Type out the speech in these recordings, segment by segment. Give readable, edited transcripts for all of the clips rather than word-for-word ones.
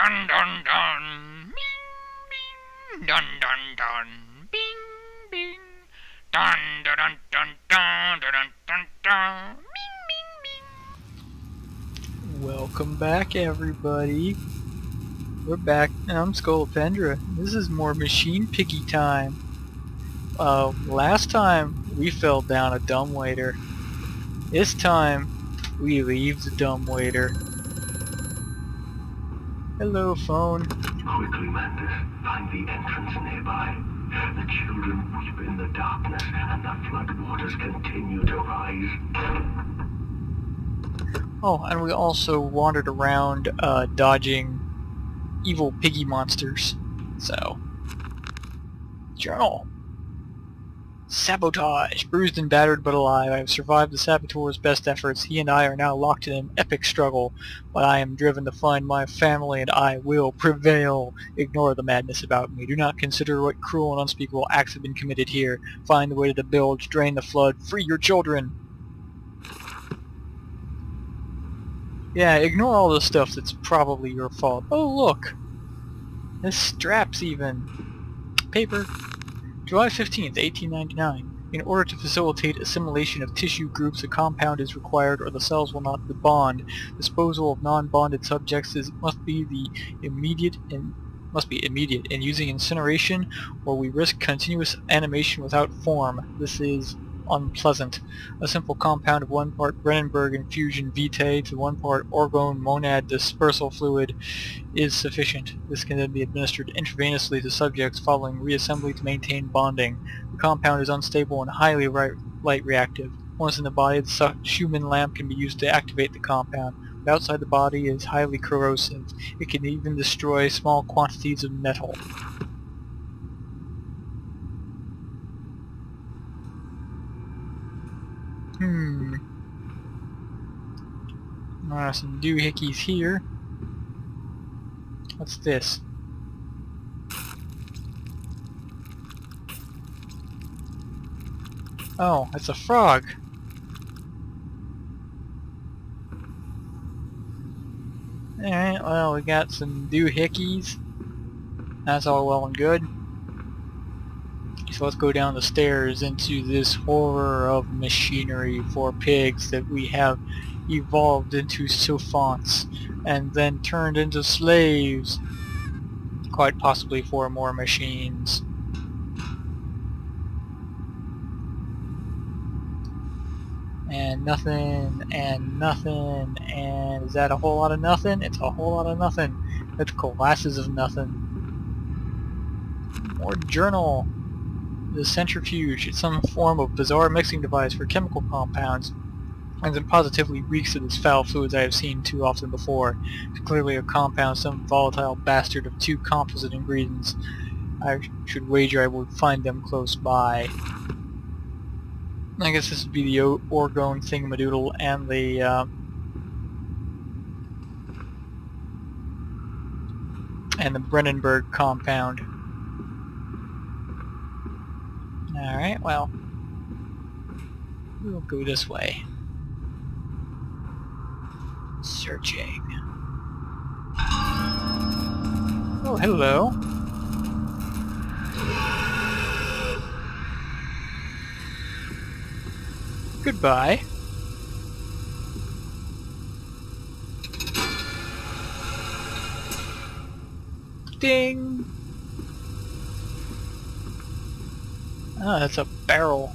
Dun dun dun. Bing bing. Dun dun dun. Bing bing. Dun dun dun dun dun dun dun dun. Bing bing bing. Welcome back, everybody. We're back. I'm Scolo. This is more machine piggy time. Last time we fell down a dumbwaiter. This time we leave the dumbwaiter. Hello, phone. Quickly, Mantis. Find the entrance nearby. The children weep in the darkness, and the floodwaters continue to rise. Oh, and we also wandered around dodging evil piggy monsters. So, journal. Sabotage. Bruised and battered but alive, I have survived the saboteur's best efforts. He and I are now locked in an epic struggle, but I am driven to find my family and I will prevail. Ignore the madness about me. Do not consider what cruel and unspeakable acts have been committed here. Find the way to the bilge, drain the flood, free your children. Yeah, ignore all the stuff that's probably your fault. Oh, look! This strap's even. Paper. July 15th, 1899. In order to facilitate assimilation of tissue groups, a compound is required or the cells will not bond. Disposal of non-bonded subjects must be immediate in using incineration, or we risk continuous animation without form. This is unpleasant. A simple compound of 1 part Brennenburg infusion vitae to 1 part orgone monad dispersal fluid is sufficient. This can then be administered intravenously to subjects following reassembly to maintain bonding. The compound is unstable and highly light reactive. Once in the body, the Schumann lamp can be used to activate the compound. But outside the body, it is highly corrosive. It can even destroy small quantities of metal. Some doohickeys here. What's this? Oh, it's a frog. Alright, well, we got some doohickeys. That's all well and good. So let's go down the stairs into this horror of machinery for pigs that we have evolved into sophonts and then turned into slaves, quite possibly for more machines. And nothing, and nothing, and is that a whole lot of nothing? It's a whole lot of nothing. That's glasses of nothing. More journal. The centrifuge. It's some form of bizarre mixing device for chemical compounds, and it positively reeks of this foul fluids I have seen too often before. It's clearly a compound, some volatile bastard of 2 composite ingredients. I should wager I would find them close by. I guess this would be the orgone thingamadoodle and the Brennenburg compound. Alright, well, we'll go this way. Searching. Oh, hello. Goodbye. Ding! Ah, that's a barrel.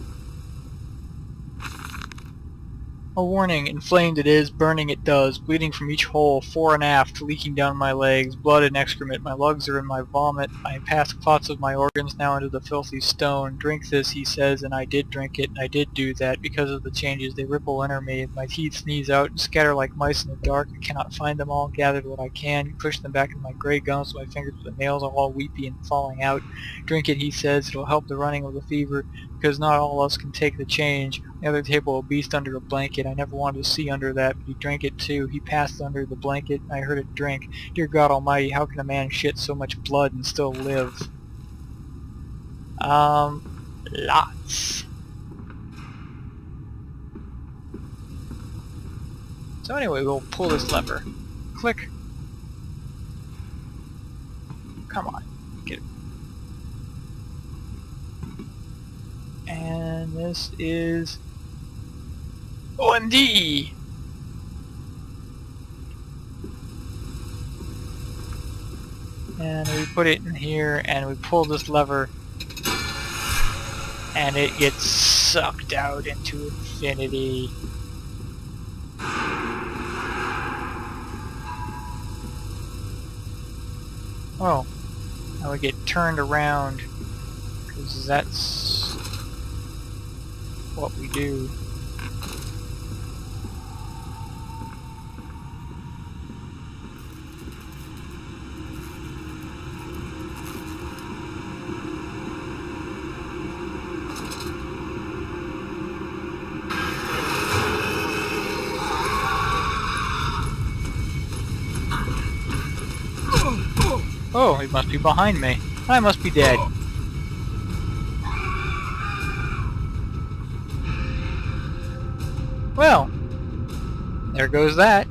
A warning, inflamed it is, burning it does, bleeding from each hole, fore and aft, leaking down my legs, blood and excrement, my lungs are in my vomit, I pass clots of my organs now into the filthy stone. Drink this, he says, and I did drink it, and I did do that, because of the changes, they ripple enter me, my teeth sneeze out and scatter like mice in the dark, I cannot find them all, gathered what I can, push them back into my grey gums, my fingers with the nails are all weepy and falling out. Drink it, he says, it'll help the running of the fever, because not all of us can take the change. The other table, a beast under a blanket. I never wanted to see under that, but he drank it too. He passed under the blanket, and I heard it drink. Dear God Almighty, how can a man shit so much blood and still live? Lots. So anyway, we'll pull this lever. Click. Come on. Get it. And this is OMD! And we put it in here and we pull this lever and it gets sucked out into infinity. Oh, now we get turned around because that's what we do. Oh, he must be behind me. I must be dead. Well, there goes that.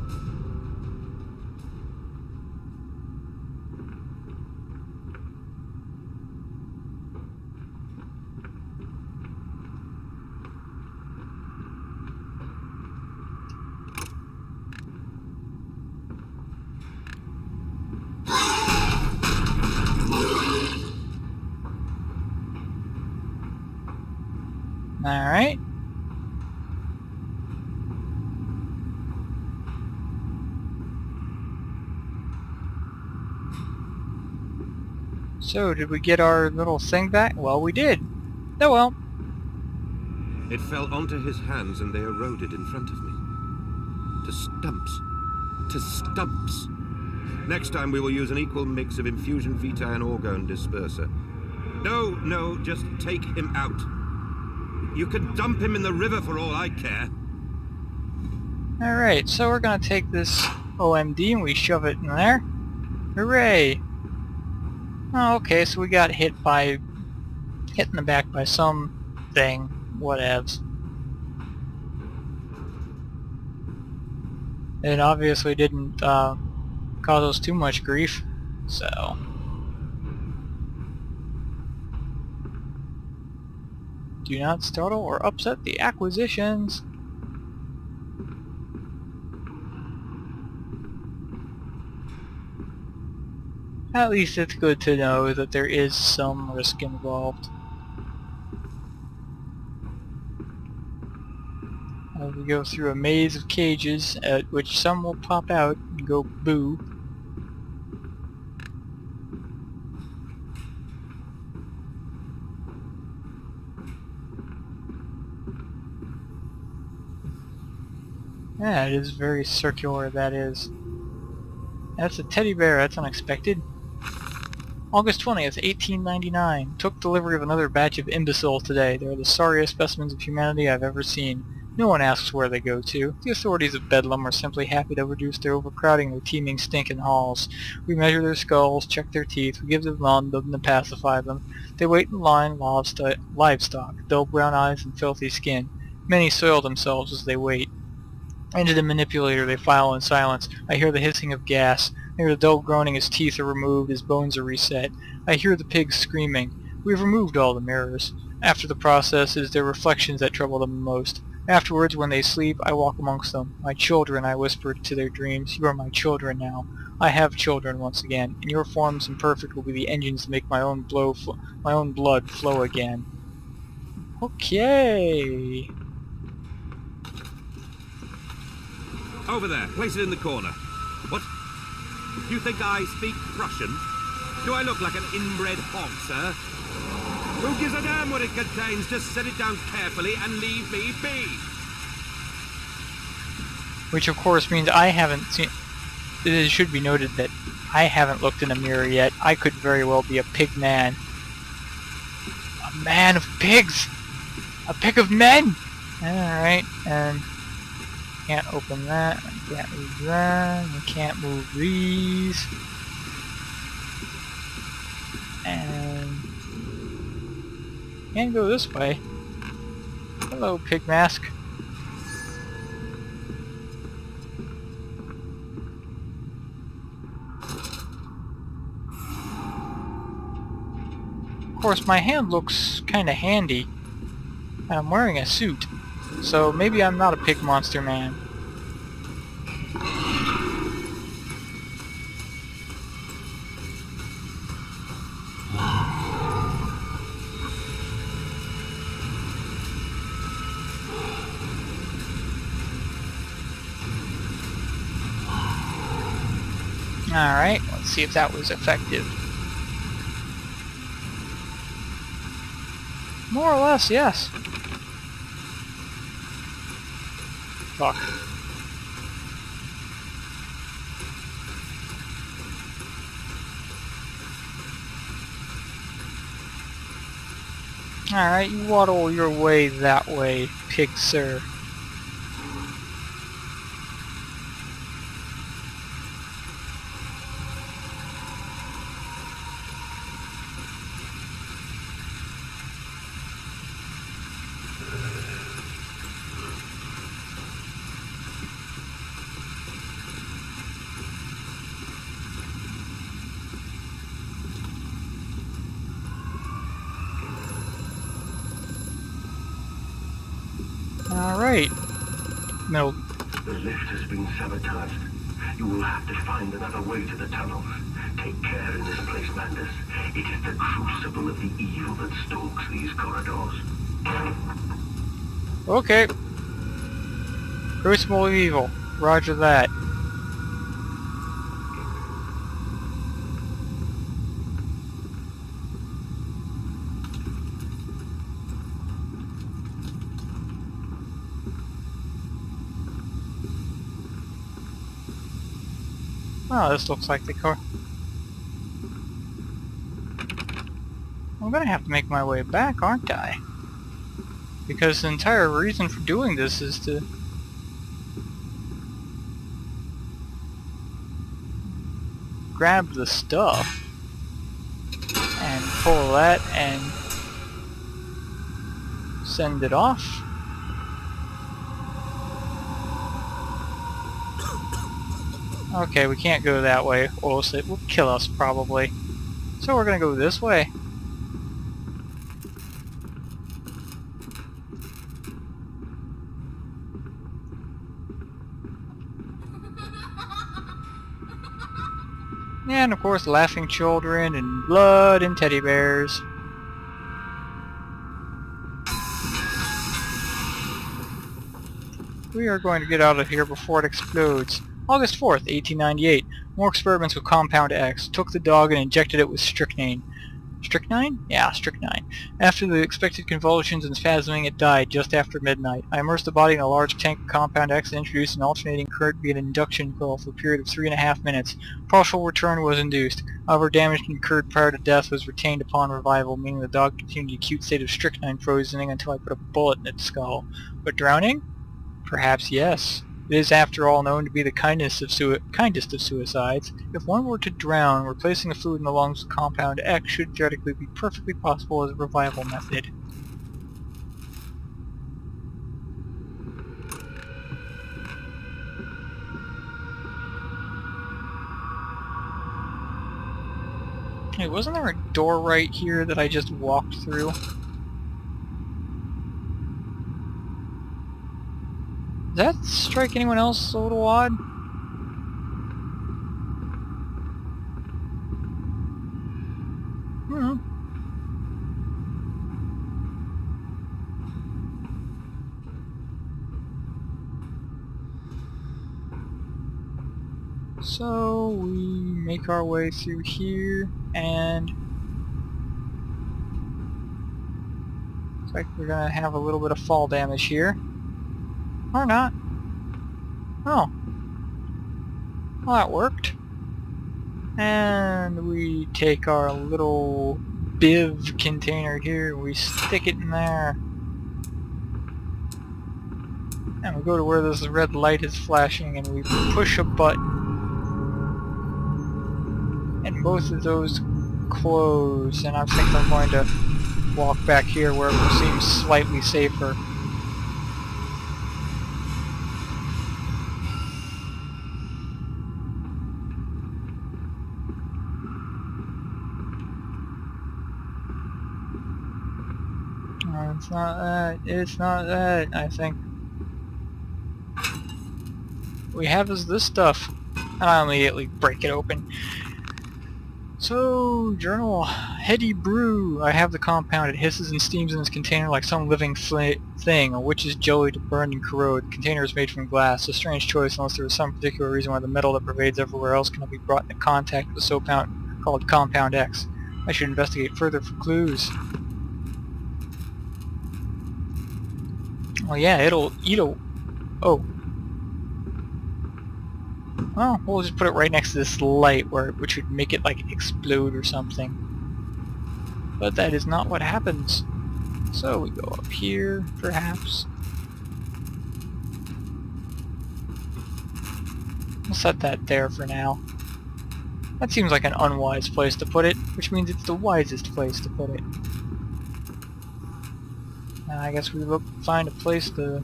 Alright. So, did we get our little thing back? Well, we did. Oh well. It fell onto his hands and they eroded in front of me. To stumps. To stumps. Next time we will use an equal mix of infusion vitae and orgone disperser. No, just take him out. You can dump him in the river for all I care. Alright, so we're gonna take this OMD and we shove it in there. Hooray! Oh, okay, so we got hit in the back by something. Whatevs. It obviously didn't cause us too much grief, so... Do not startle or upset the acquisitions. At least it's good to know that there is some risk involved. As we go through a maze of cages, at which some will pop out and go boo. Yeah, it is very circular, that is. That's a teddy bear, that's unexpected. August 20th, 1899. Took delivery of another batch of imbecile today. They are the sorriest specimens of humanity I've ever seen. No one asks where they go to. The authorities of Bedlam are simply happy to reduce their overcrowding their teeming stinking halls. We measure their skulls, check their teeth, we give them laudanum to pacify them. They wait in line, livestock, dull brown eyes and filthy skin. Many soil themselves as they wait. Into the manipulator they file in silence. I hear the hissing of gas. I hear the dull groaning as teeth are removed, as bones are reset. I hear the pigs screaming. We have removed all the mirrors. After the process, it is their reflections that trouble them most. Afterwards, when they sleep, I walk amongst them. My children, I whisper to their dreams. You are my children now. I have children once again, and your forms imperfect will be the engines to make my own blood flow again. Okay. Over there, place it in the corner. What? You think I speak Prussian? Do I look like an inbred hog, sir? Who gives a damn what it contains? Just set it down carefully and leave me be. Which of course means I haven't seen... It should be noted that I haven't looked in a mirror yet. I could very well be a pig man. A man of pigs! A pig of men! Alright, and... Can't open that, I can't move that, I can't move these. And... Can't go this way. Hello, pig mask. course, my hand looks kinda handy. And I'm wearing a suit. So maybe I'm not a pig monster man. Alright, let's see if that was effective. More or less, yes. Fuck. Alright, you waddle your way that way, pig sir. Alright. No. The lift has been sabotaged. You will have to find another way to the tunnels. Take care in this place, Mandus. It is the crucible of the evil that stalks these corridors. Okay. Crucible of evil. Roger that. Oh, this looks like the car. I'm gonna have to make my way back, aren't I? Because the entire reason for doing this is to grab the stuff and pull that and send it off. Okay, we can't go that way, or else it will kill us probably. So we're gonna go this way. And of course, laughing children and blood and teddy bears. We are going to get out of here before it explodes. August 4th, 1898. More experiments with Compound X. Took the dog and injected it with strychnine. Strychnine? Yeah, strychnine. After the expected convulsions and spasming, it died just after midnight. I immersed the body in a large tank of Compound X and introduced an alternating current via an induction coil for a period of 3.5 minutes. Partial return was induced. However, damage incurred prior to death was retained upon revival, meaning the dog continued in an acute state of strychnine poisoning until I put a bullet in its skull. But drowning? Perhaps yes. It is, after all, known to be the kindest of suicides. If one were to drown, replacing the fluid in the lungs with Compound X should theoretically be perfectly possible as a revival method. Hey, wasn't there a door right here that I just walked through? Does that strike anyone else a little odd? Hmm. So we make our way through here, and looks like we're gonna have a little bit of fall damage here. Or not. Oh. Well, that worked. And we take our little biv container here, we stick it in there. And we go to where this red light is flashing and we push a button. And both of those close, and I think I'm going to walk back here where it will seem slightly safer. It's not that. It's not that, I think. What we have is this stuff. And I immediately break it open. So, journal. Heady brew. I have the compound. It hisses and steams in this container like some living thing, a witch's jelly to burn and corrode. The container is made from glass. A strange choice unless there is some particular reason why the metal that pervades everywhere else cannot be brought into contact with the soap called Compound X. I should investigate further for clues. Oh yeah, it'll eat a... Oh. Well, we'll just put it right next to this light, which would make it, like, explode or something. But that is not what happens. So we go up here, perhaps. We'll set that there for now. That seems like an unwise place to put it, which means it's the wisest place to put it. I guess we will find a place to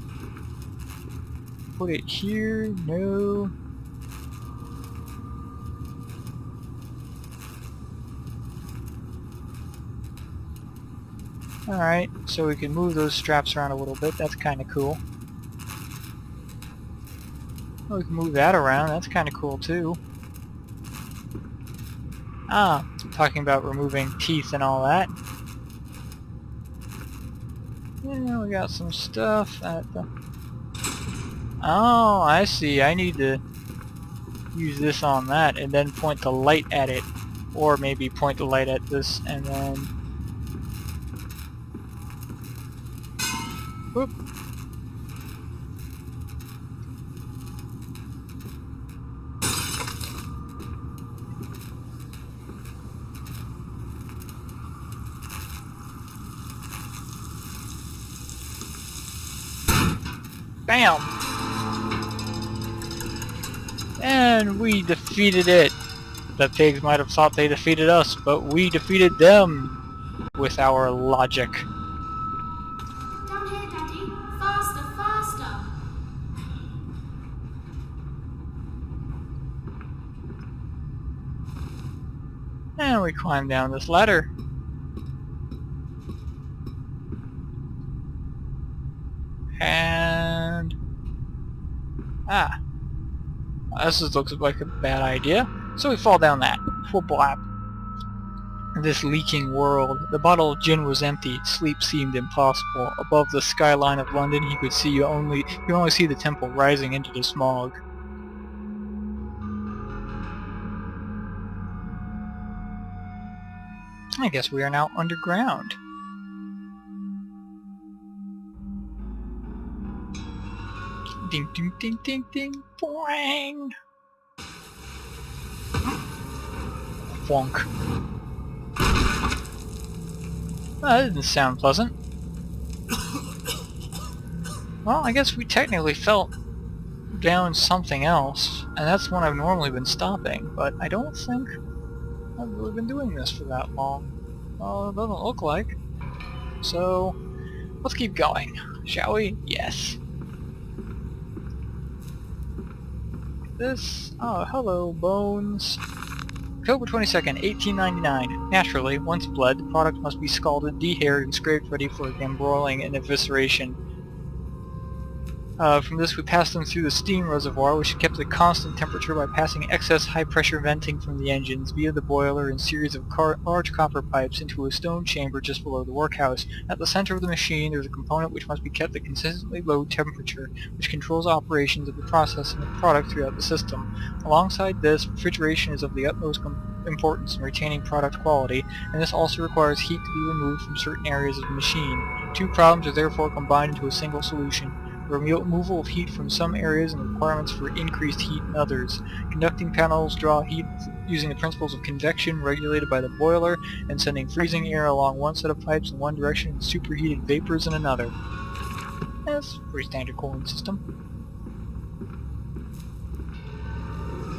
put it here. No. Alright, so we can move those straps around a little bit. That's kind of cool. Oh, we can move that around. That's kind of cool too. Ah, talking about removing teeth and all that. Yeah, we got some stuff at the... Oh, I see. I need to use this on that and then point the light at it. Or maybe point the light at this and then... Whoop. Bam! And we defeated it. The pigs might have thought they defeated us, but we defeated them with our logic. Down here, Daddy. Faster, faster. And we climb down this ladder. And... Ah. This looks like a bad idea. So we fall down that. Whoop-blap. This leaking world. The bottle of gin was empty. Sleep seemed impossible. Above the skyline of London he could only see the temple rising into the smog. I guess we are now underground. Ding ding ding ding ding boing. Flunk. Well, that didn't sound pleasant. Well, I guess we technically fell down something else, and that's when I've normally been stopping, but I don't think I've really been doing this for that long. Well, it doesn't look like. So, let's keep going, shall we? Yes. This... Oh, hello, bones. October 22nd, 1899. Naturally, once bled, the product must be scalded, dehaired, and scraped ready for embroiling and evisceration. From this we passed them through the steam reservoir, which kept a constant temperature by passing excess high-pressure venting from the engines via the boiler and series of large copper pipes into a stone chamber just below the workhouse. At the center of the machine there is a component which must be kept at consistently low temperature, which controls operations of the processing of product throughout the system. Alongside this, refrigeration is of the utmost importance in retaining product quality, and this also requires heat to be removed from certain areas of the machine. Two problems are therefore combined into a single solution: removal of heat from some areas and requirements for increased heat in others. Conducting panels draw heat using the principles of convection regulated by the boiler, and sending freezing air along one set of pipes in one direction and superheated vapors in another. That's a pretty standard cooling system.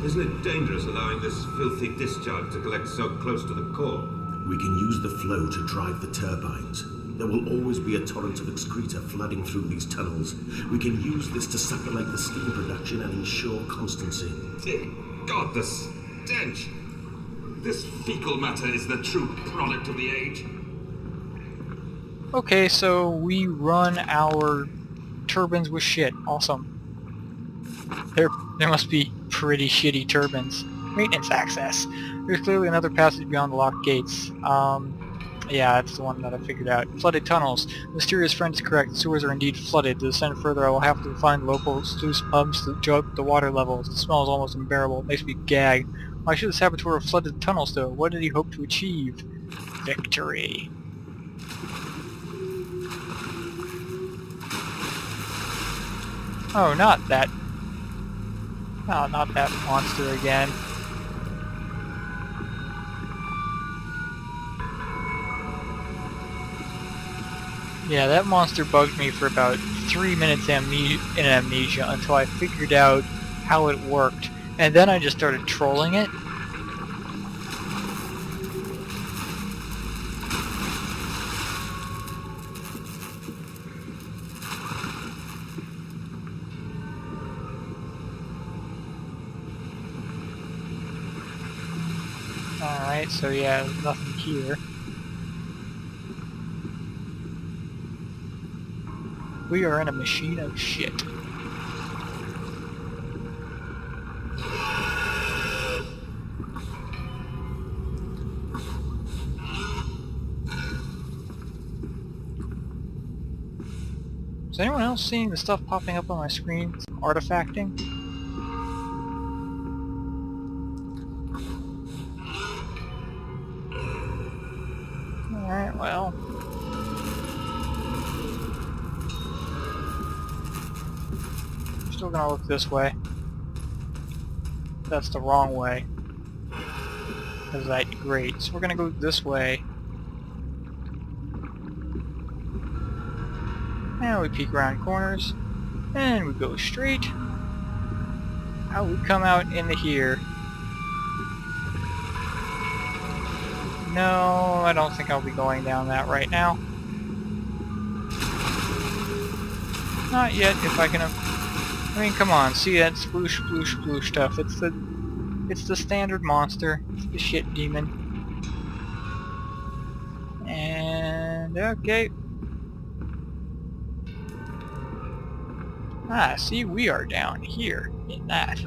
Isn't it dangerous allowing this filthy discharge to collect so close to the core? We can use the flow to drive the turbines. There will always be a torrent of excreta flooding through these tunnels. We can use this to supplement the steam production and ensure constancy. Dear God, the stench! This fecal matter is the true product of the age. Okay, so we run our turbines with shit. Awesome. There must be pretty shitty turbines. Maintenance access. There's clearly another passage beyond the locked gates. Yeah, that's the one that I figured out. Flooded tunnels. Mysterious friend is correct. Sewers are indeed flooded. To descend further, I will have to find local sluice pumps to jug the water levels. The smell is almost unbearable. It makes me gag. Why should the saboteur have flooded the tunnels, though? What did he hope to achieve? Victory. Oh, not that. Oh, not that monster again. Yeah, that monster bugged me for about 3 minutes in Amnesia until I figured out how it worked. And then I just started trolling it. Alright, so yeah, there's nothing here. We are in a machine of shit. Is anyone else seeing the stuff popping up on my screen? Some artifacting? Alright, well. Still gonna look this way. That's the wrong way. Because great. So we're gonna go this way. And we peek around corners. And we go straight. How we come out into here. No, I don't think I'll be going down that right now. Not yet, if I can... I mean, come on, see that sploosh, sploosh, sploosh stuff. It's the standard monster. It's the shit demon. And... okay. Ah, see, we are down here in that.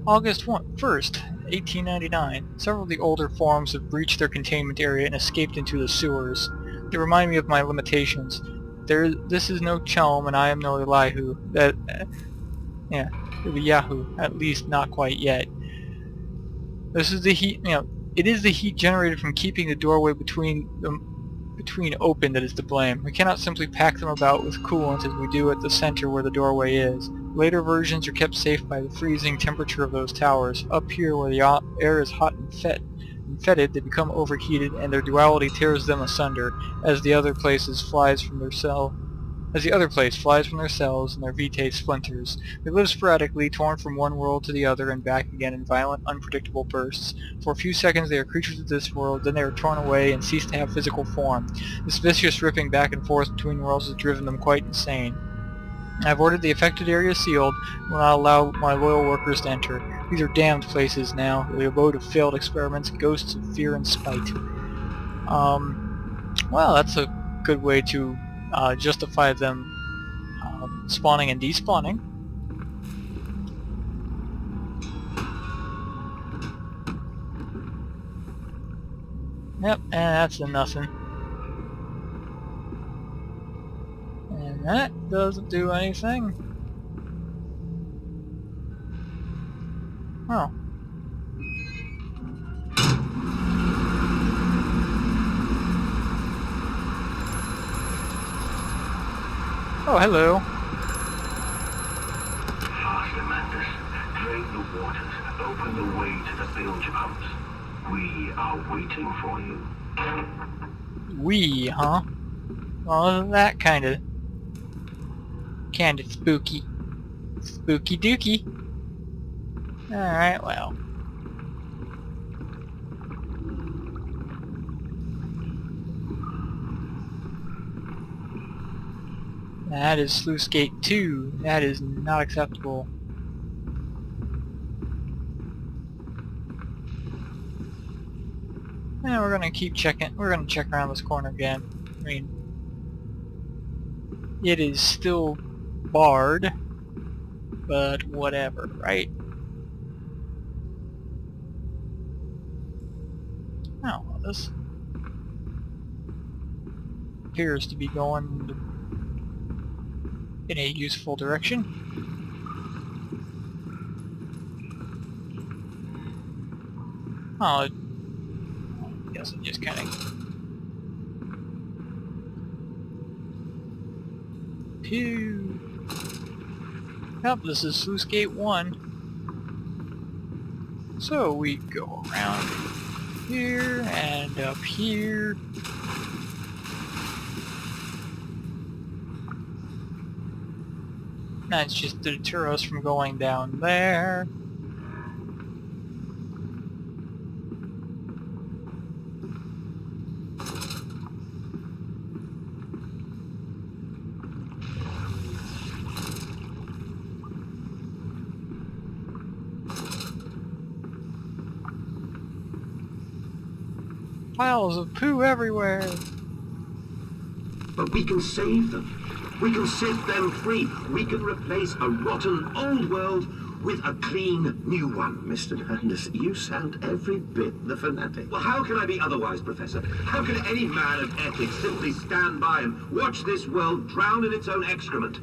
August 1st, 1899. Several of the older forms have breached their containment area and escaped into the sewers. They remind me of my limitations. This is no Chelm, and I am no Elihu. Yeah, the Yahoo. At least not quite yet. This is the heat. It is the heat generated from keeping the doorway between open that is to blame. We cannot simply pack them about with coolant as we do at the center where the doorway is. Later versions are kept safe by the freezing temperature of those towers. Up here, where the air is hot and fetid, they become overheated, and their duality tears them asunder, as the other place flies from their cells, and their vitae splinters. They live sporadically, torn from one world to the other and back again in violent, unpredictable bursts. For a few seconds they are creatures of this world, then they are torn away and cease to have physical form. This vicious ripping back and forth between worlds has driven them quite insane. I have ordered the affected area sealed and will not allow my loyal workers to enter. These are damned places now, the abode of failed experiments, ghosts of fear and spite. Well, that's a good way to justify them spawning and despawning. Yep, and that's a nothing. And that doesn't do anything. Oh. Oh, hello. Faster, Mantis. Drain the waters. Open the way to the bilge pumps. We are waiting for you. We, huh? Well, that kinda spooky. Spooky dooky. Alright, well. That is Sluice Gate 2. That is not acceptable. And we're gonna keep checking. We're gonna check around this corner again. I mean, it is still barred, but whatever, right? Oh, well, this appears to be going in a useful direction. Oh, I guess it just kind of... Pew! Yep, this is Sluice Gate 1. So we go around here and up here. That's just to deter us from going down there. Piles of poo everywhere. But we can save them. We can set them free. We can replace a rotten old world with a clean new one. Mr. Landis, you sound every bit the fanatic. Well, how can I be otherwise, Professor? How can any man of ethics simply stand by and watch this world drown in its own excrement?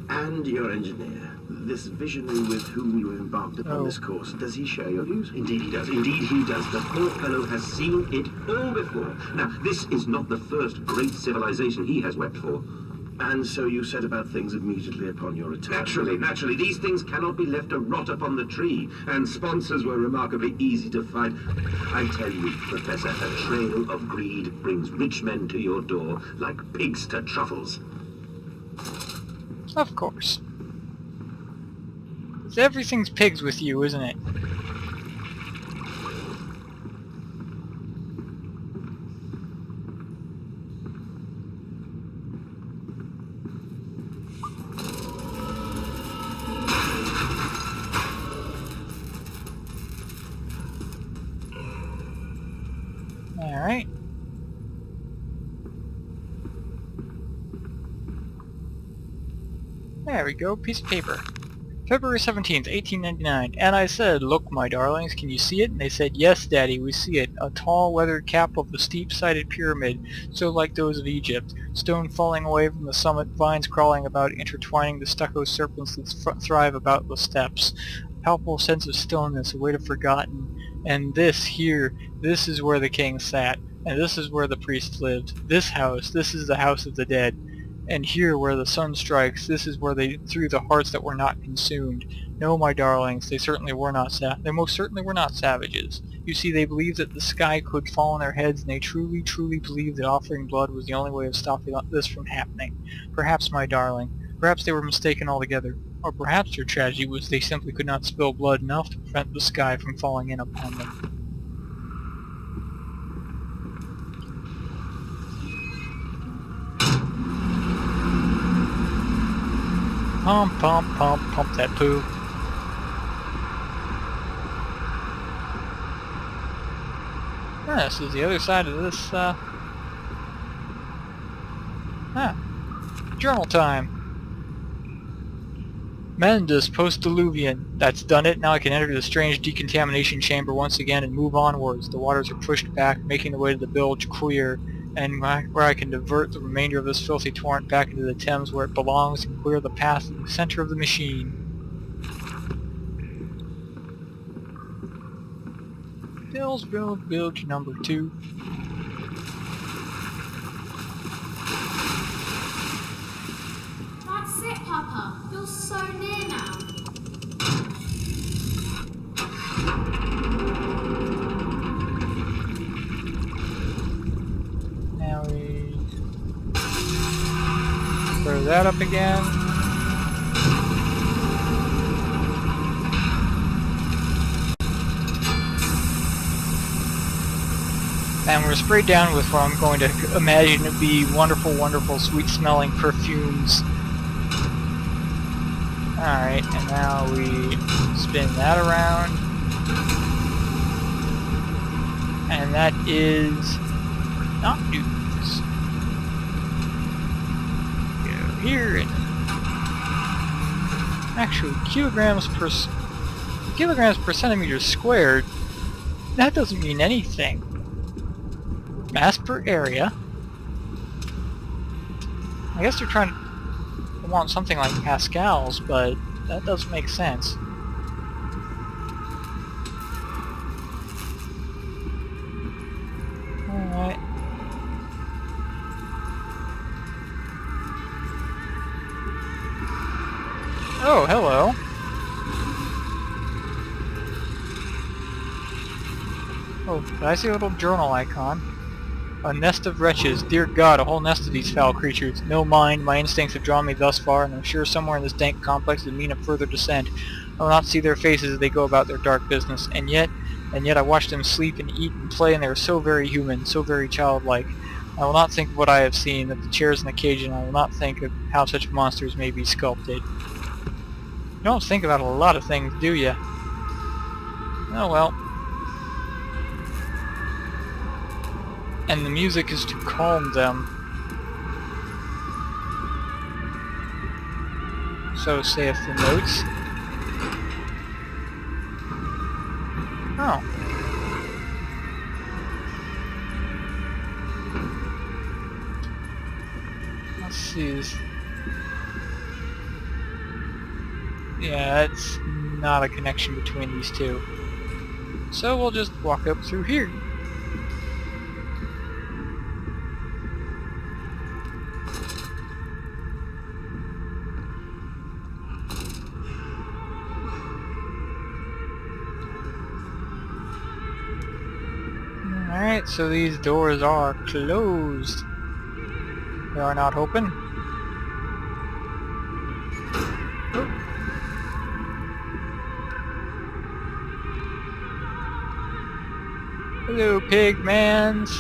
And your engineer, this visionary with whom you embarked upon this course, does he share your views? Indeed he does. Indeed he does. The poor fellow has seen it all before. Now, this is not the first great civilization he has wept for. And so you set about things immediately upon your return. Naturally. These things cannot be left to rot upon the tree. And sponsors were remarkably easy to find. I tell you, Professor, a trail of greed brings rich men to your door like pigs to truffles. Of course. 'Cause everything's pigs with you, isn't it? Alright. There we go, piece of paper. February 17th, 1899, and I said, "Look, my darlings, can you see it?" And they said, "Yes, Daddy, we see it. A tall, weathered cap of the steep-sided pyramid, so like those of Egypt. Stone falling away from the summit, vines crawling about, intertwining the stucco serpents that thrive about the steps. A palpable sense of stillness, a weight of forgotten. And this, here, this is where the king sat, and this is where the priest lived. This house, this is the house of the dead. And here where the sun strikes, this is where they threw the hearts that were not consumed. No, my darlings, they certainly were not they most certainly were not savages. You see, they believed that the sky could fall on their heads, and they truly, truly believed that offering blood was the only way of stopping this from happening. Perhaps, my darling, perhaps they were mistaken altogether. Or perhaps their tragedy was they simply could not spill blood enough to prevent the sky from falling in upon them." Pump, pump, pump, pump that poo. This is the other side of this, journal time. Mendes, post-diluvian. That's done it. Now I can enter the strange decontamination chamber once again and move onwards. The waters are pushed back, making the way to the bilge clear, and where I can divert the remainder of this filthy torrent back into the Thames where it belongs and clear the path to the center of the machine. Bilge number 2. That's it, Papa. You're so near now. Now we throw that up again. And we're sprayed down with what I'm going to imagine to be wonderful, wonderful, sweet-smelling perfumes. Alright, and now we spin that around. And that is not news. Go here and actually kilograms per centimeter squared. That doesn't mean anything. Mass per area. I guess they're trying to want something like pascals, but that doesn't make sense. Alright. Oh, hello. Oh, did I see a little journal icon? A nest of wretches. Dear God, a whole nest of these foul creatures. No mind, my instincts have drawn me thus far, and I'm sure somewhere in this dank complex is the mean of further descent. I will not see their faces as they go about their dark business, and yet I watched them sleep and eat and play, and they were so very human, so very childlike. I will not think of what I have seen, of the chairs in the cage, and I will not think of how such monsters may be sculpted. You don't think about a lot of things, do you? Oh well. And the music is to calm them. So saith the notes. Oh. Let's see. Yeah, that's not a connection between these two. So we'll just walk up through here. Alright, so these doors are closed. They are not open. Oh. Hello, pigmans.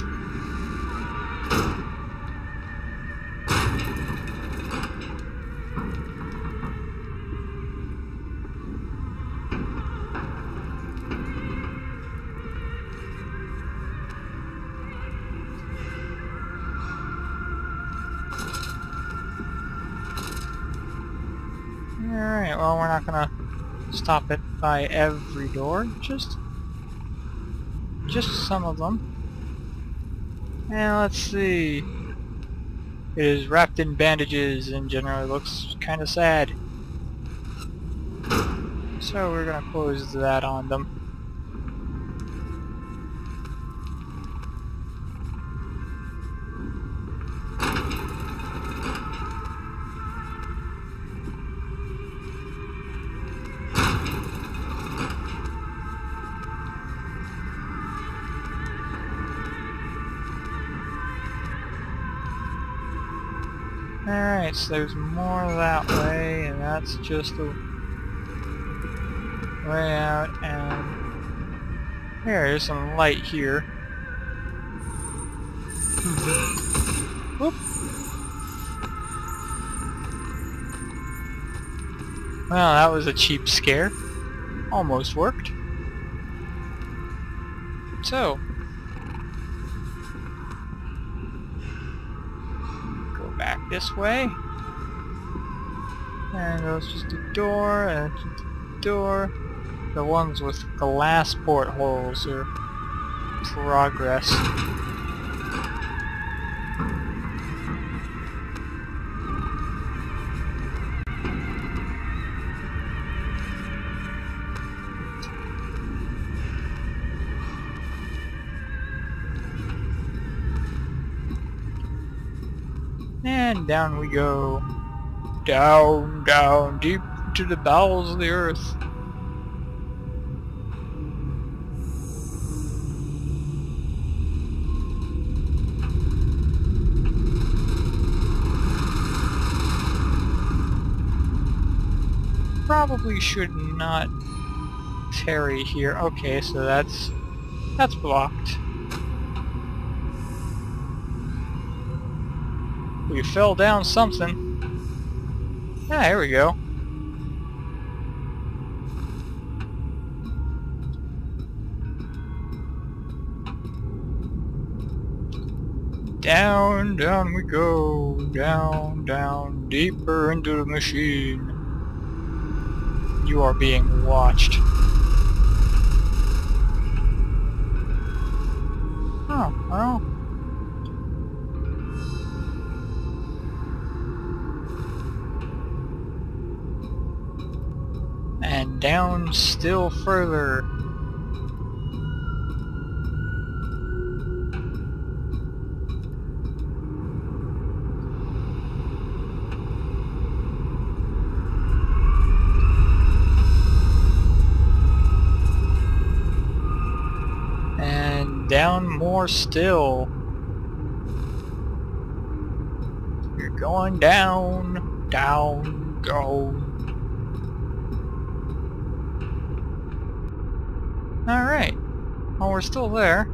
Alright, well, we're not gonna stop it by every door, just some of them. And let's see. It is wrapped in bandages and generally looks kinda sad. So we're gonna close that on them. Alright, so there's more that way, and that's just a way out, and there's some light here. Whoop. Well, that was a cheap scare. Almost worked. So, back this way, and there's just a door and just a door. The ones with glass portholes are progress. And down we go. Down, down, deep to the bowels of the earth. Probably should not tarry here. Okay, so that's blocked. We fell down something. Ah, here we go. Down, down we go. Down, down, deeper into the machine. You are being watched. Oh, well. And down still further. And down more still. You're going down, down, go. Alright. Well, we're still there.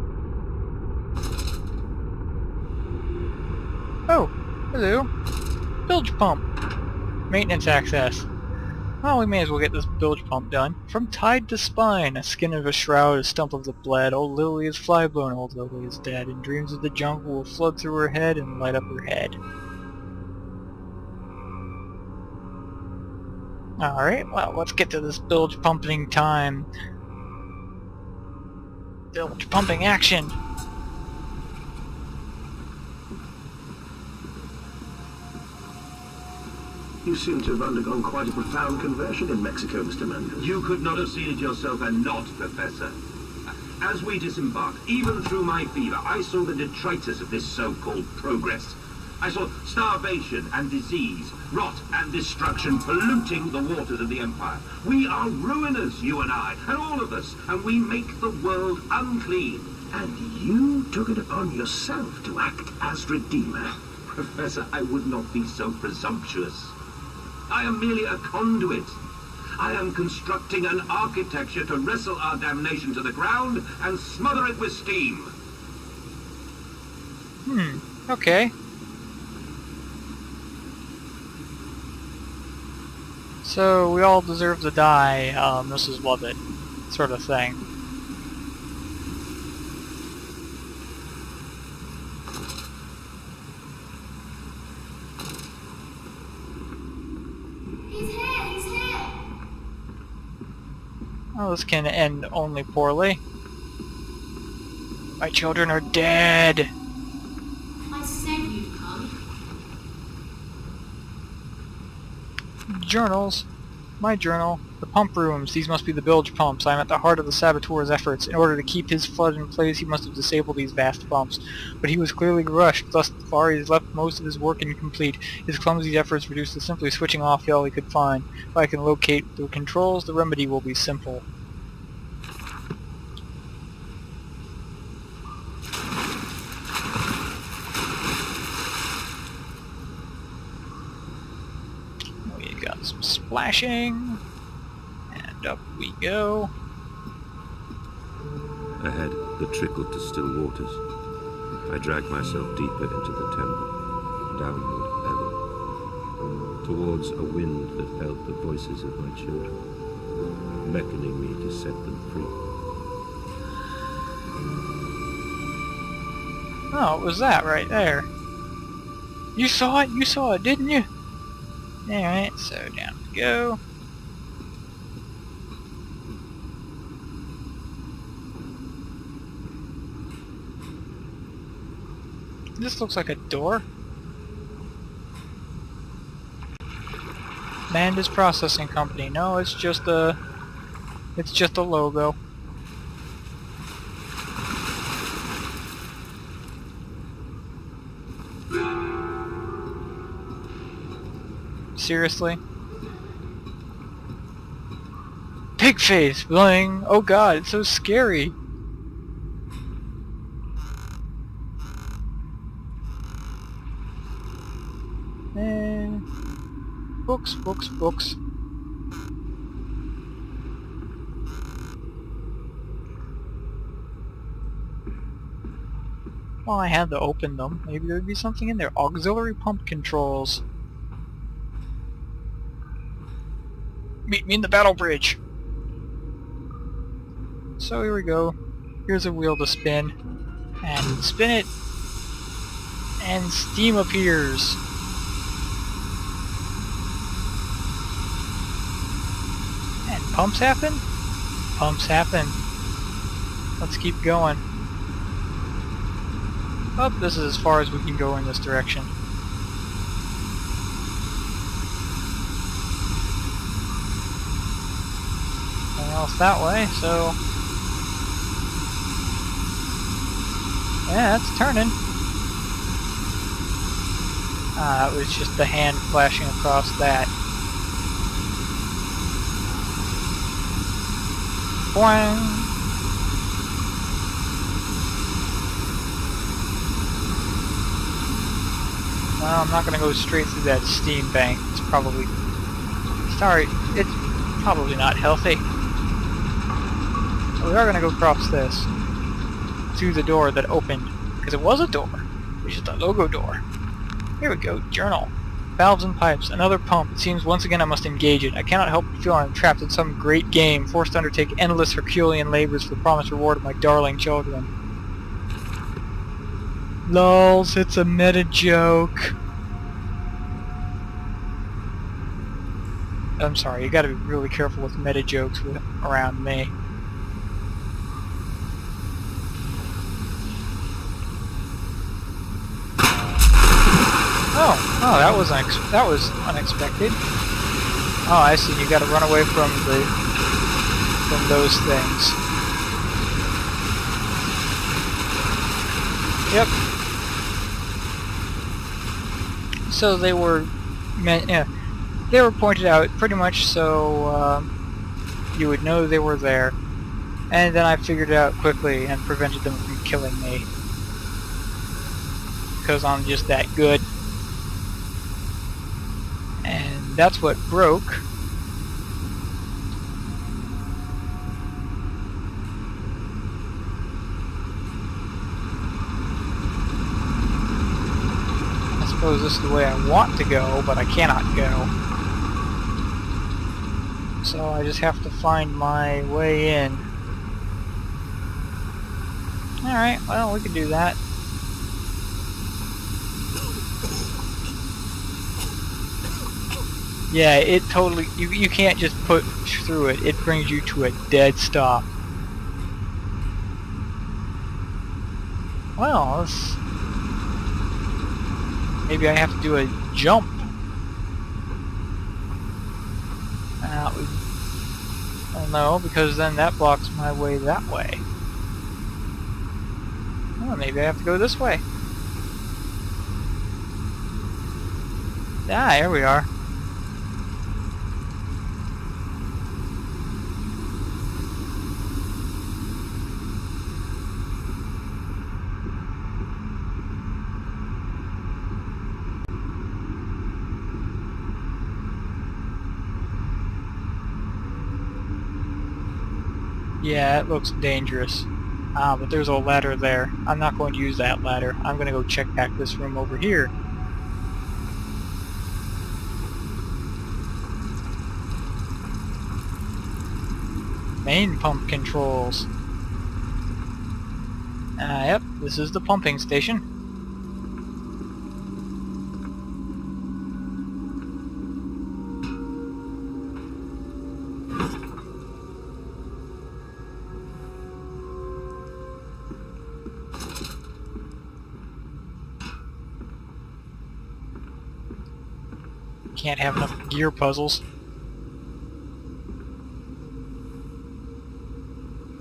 Oh, hello. Bilge pump. Maintenance access. Well, we may as well get this bilge pump done. From tide to spine, a skin of a shroud, a stump of the bled. Old Lily is flyblown, old Lily is dead, and dreams of the jungle will flood through her head and light up her head. Alright, well, let's get to this bilge pumping time. Bilge pumping action! You seem to have undergone quite a profound conversion in Mexico, Mr. Mendes. You could not have seen it yourself and not, Professor. As we disembarked, even through my fever, I saw the detritus of this so-called progress. I saw starvation and disease, rot and destruction polluting the waters of the Empire. We are ruiners, you and I, and all of us, and we make the world unclean. And you took it upon yourself to act as Redeemer. Professor, I would not be so presumptuous. I am merely a conduit. I am constructing an architecture to wrestle our damnation to the ground and smother it with steam. Okay. So, we all deserve to die, Mrs. Lovett, sort of thing. He's here! Oh, this can end only poorly. My children are dead! I said you'd come. Journals. My journal. The pump rooms. These must be the bilge pumps. I am at the heart of the saboteur's efforts. In order to keep his flood in place, he must have disabled these vast pumps. But he was clearly rushed. Thus far, he has left most of his work incomplete. His clumsy efforts reduced to simply switching off all he could find. If I can locate the controls, the remedy will be simple. We got some splashing. And up we go. Ahead, the trickle to still waters. I dragged myself deeper into the temple, downward ever, towards a wind that held the voices of my children, beckoning me to set them free. Oh, it was that right there. You saw it? You saw it, didn't you? Alright, so down we go. This looks like a door. Manda's Processing Company. No, it's just a logo. Seriously? Pig face, bling. Oh god, it's so scary. And books, books, books. Well, I had to open them. Maybe there'd be something in there. Auxiliary pump controls. Meet me in the battle bridge. So here we go. Here's a wheel to spin. And spin it. And steam appears. And pumps happen? Pumps happen. Let's keep going. Oh, this is as far as we can go in this direction. Nothing else that way, so... yeah, it's turning. Ah, it was just the hand flashing across that. Boing! Well, I'm not gonna go straight through that steam bank. It's probably... sorry, it's probably not healthy. But we are gonna go across this. Through the door that opened. Because it was a door. It's just a logo door. Here we go, journal. Valves and pipes, another pump. It seems once again I must engage it. I cannot help but feel I am trapped in some great game, forced to undertake endless Herculean labors for the promised reward of my darling children. Lols, it's a meta joke. I'm sorry, you gotta be really careful with meta jokes around me. Oh, that was unexpected. Oh, I see. You got to run away from those things. Yep. So they were they were pointed out pretty much so you would know they were there, and then I figured it out quickly and prevented them from killing me because I'm just that good. And that's what broke. I suppose this is the way I want to go, but I cannot go. So I just have to find my way in. Alright, well, we can do that. Yeah, it totally... You can't just push through it. It brings you to a dead stop. Well, maybe I have to do a jump. Well, no, because then that blocks my way that way. Well, maybe I have to go this way. Ah, here we are. Yeah, it looks dangerous. Ah, but there's a ladder there. I'm not going to use that ladder. I'm going to go check back this room over here. Main pump controls. Yep, this is the pumping station. Can't have enough gear puzzles.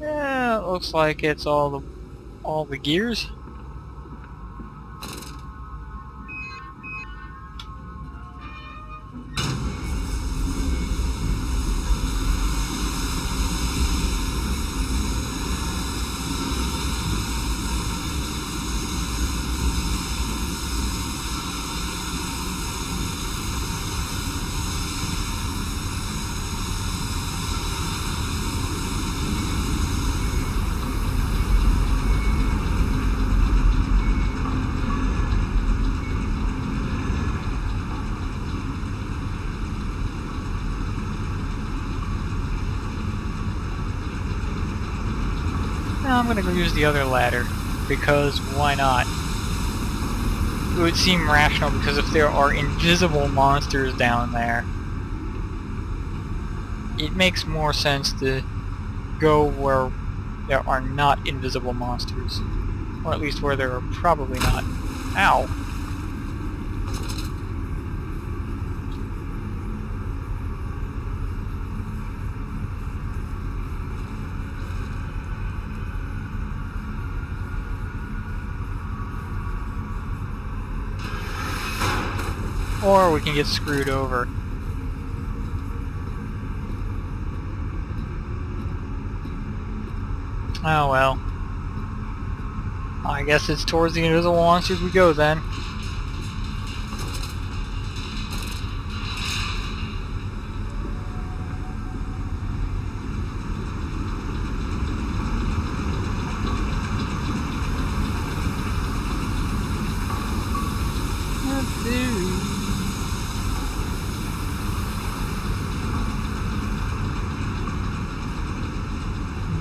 Yeah, it looks like it's all the gears. Now I'm gonna go use the other ladder, because why not? would seem rational, because if there are invisible monsters down there, it makes more sense to go where there are not invisible monsters. Or at least where there are probably not. Ow! Or we can get screwed over. Oh well. I guess it's towards the invisible monsters we go then.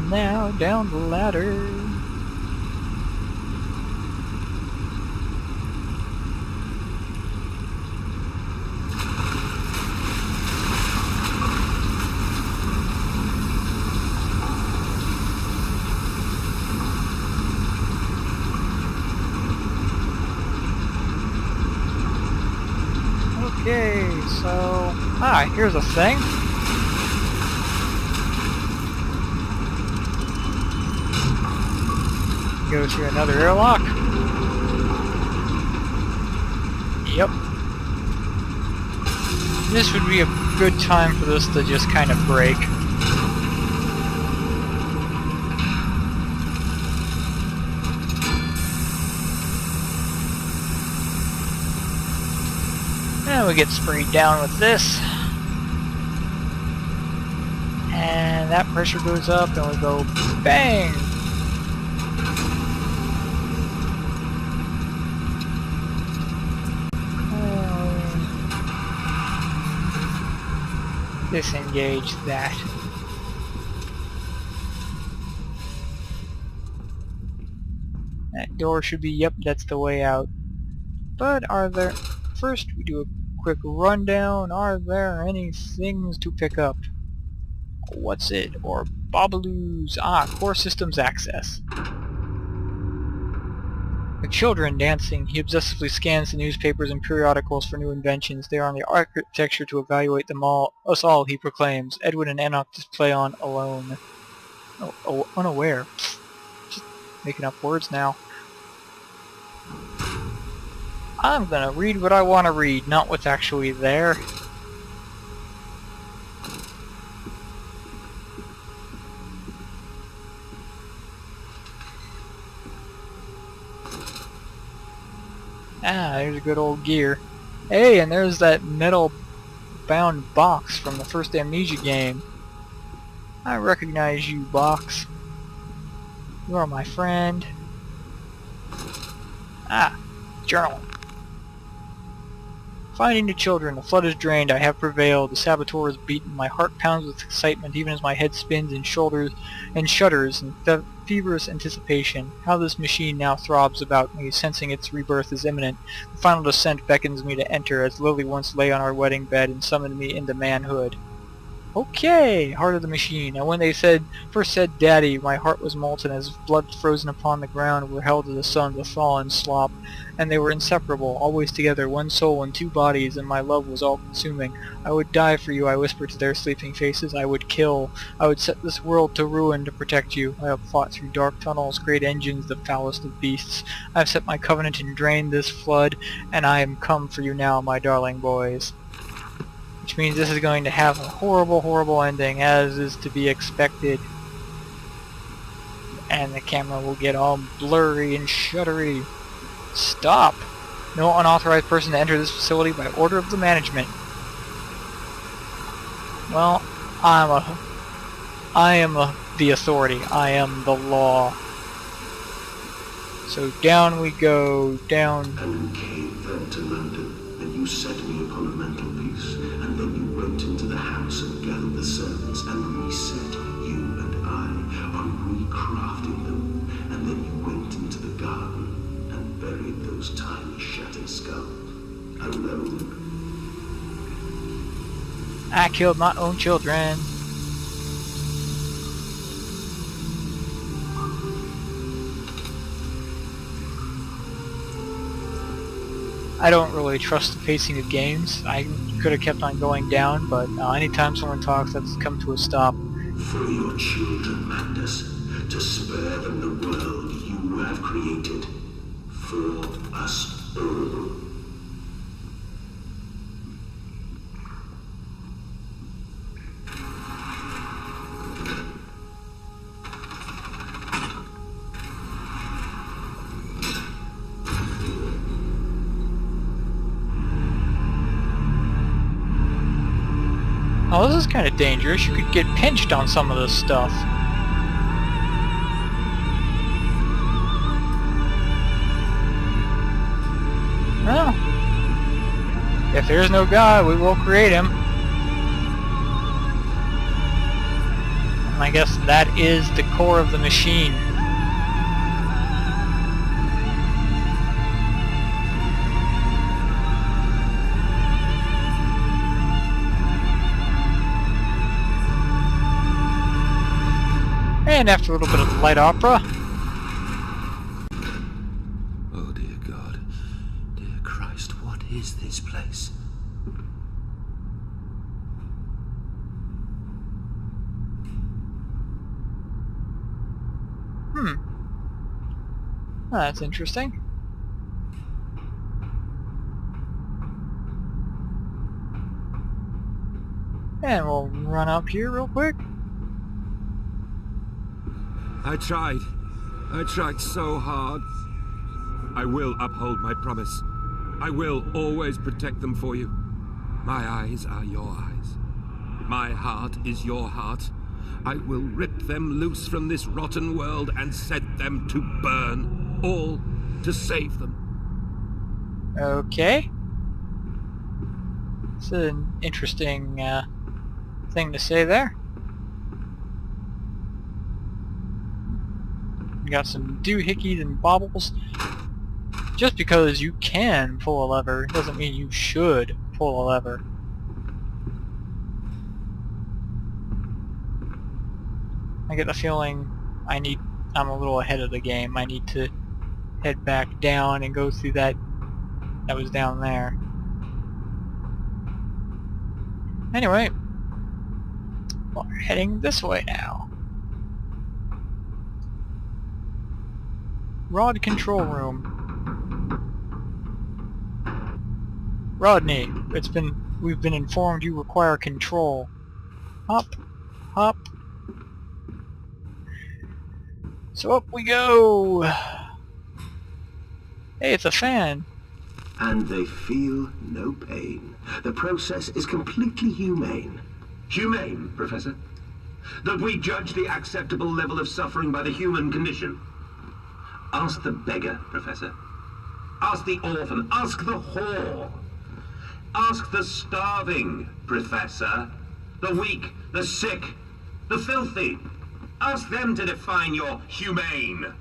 Now down the ladder. Okay, so here's a thing. Go through another airlock. Yep. This would be a good time for this to just kind of break. And we get sprayed down with this. And that pressure goes up and we go bang! Disengage that. That door should be, yep, that's the way out. But are there... First we do a quick rundown. Are there any things to pick up? What's it? Or Bobaloos? Core systems access. The children dancing. He obsessively scans the newspapers and periodicals for new inventions. They are on the architecture to evaluate them all. Us all, he proclaims. Edwin and Enoch display on alone. Oh, unaware. Just making up words now. I'm gonna read what I want to read, not what's actually there. There's a good old gear. Hey, and there's that metal-bound box from the first Amnesia game. I recognize you, box. You are my friend. Journal. Finding the children, the flood is drained, I have prevailed, the saboteur is beaten, my heart pounds with excitement even as my head spins and shoulders and shudders in feverish anticipation. How this machine now throbs about me, sensing its rebirth is imminent. The final descent beckons me to enter, as Lily once lay on our wedding bed and summoned me into manhood. Okay, heart of the machine. And when they first said daddy, my heart was molten as blood frozen upon the ground were held to the sun to thaw and slop. And they were inseparable, always together, one soul and two bodies, and my love was all-consuming. I would die for you, I whispered to their sleeping faces. I would kill. I would set this world to ruin to protect you. I have fought through dark tunnels, great engines, the foulest of beasts. I have set my covenant and drained this flood, and I am come for you now, my darling boys. Which means this is going to have a horrible, horrible ending, as is to be expected. And the camera will get all blurry and shuddery. Stop! No unauthorized person to enter this facility by order of the management. Well, I am the authority. I am the law. So down we go, down. And came then to London, and you set me upon a mantelpiece, and then you went into the house and gathered the servants, and reset you and I on recrafting them, and then you went into the garden and buried those tiny shattered skull. Alone. I killed my own children. I don't really trust the pacing of games. I could have kept on going down, but anytime someone talks, that's come to a stop. For your children, Magnus, to spare them the world you have created. For us all. Oh, this is kind of dangerous. You could get pinched on some of this stuff. Well, if there's no God, we will create him. And I guess that is the core of the machine. And after a little bit of light opera. Oh dear God. Dear Christ, what is this place? That's interesting. And we'll run up here real quick. I tried so hard. I will uphold my promise. I will always protect them for you. My eyes are your eyes. My heart is your heart. I will rip them loose from this rotten world and set them to burn, all to save them. Okay. It's an interesting thing to say there. You got some doohickeys and bobbles. Just because you can pull a lever doesn't mean you should pull a lever. I get the feeling I'm a little ahead of the game. I need to head back down and go through that was down there. Anyway, we're heading this way now. Rod control room. Rodney, we've been informed you require control. Hop, hop. So up we go. Hey, it's a fan. And they feel no pain. The process is completely humane. Humane, Professor? That we judge the acceptable level of suffering by the human condition? Ask the beggar, Professor. Ask the orphan. Ask the whore. Ask the starving, Professor. The weak, the sick, the filthy. Ask them to define your humane.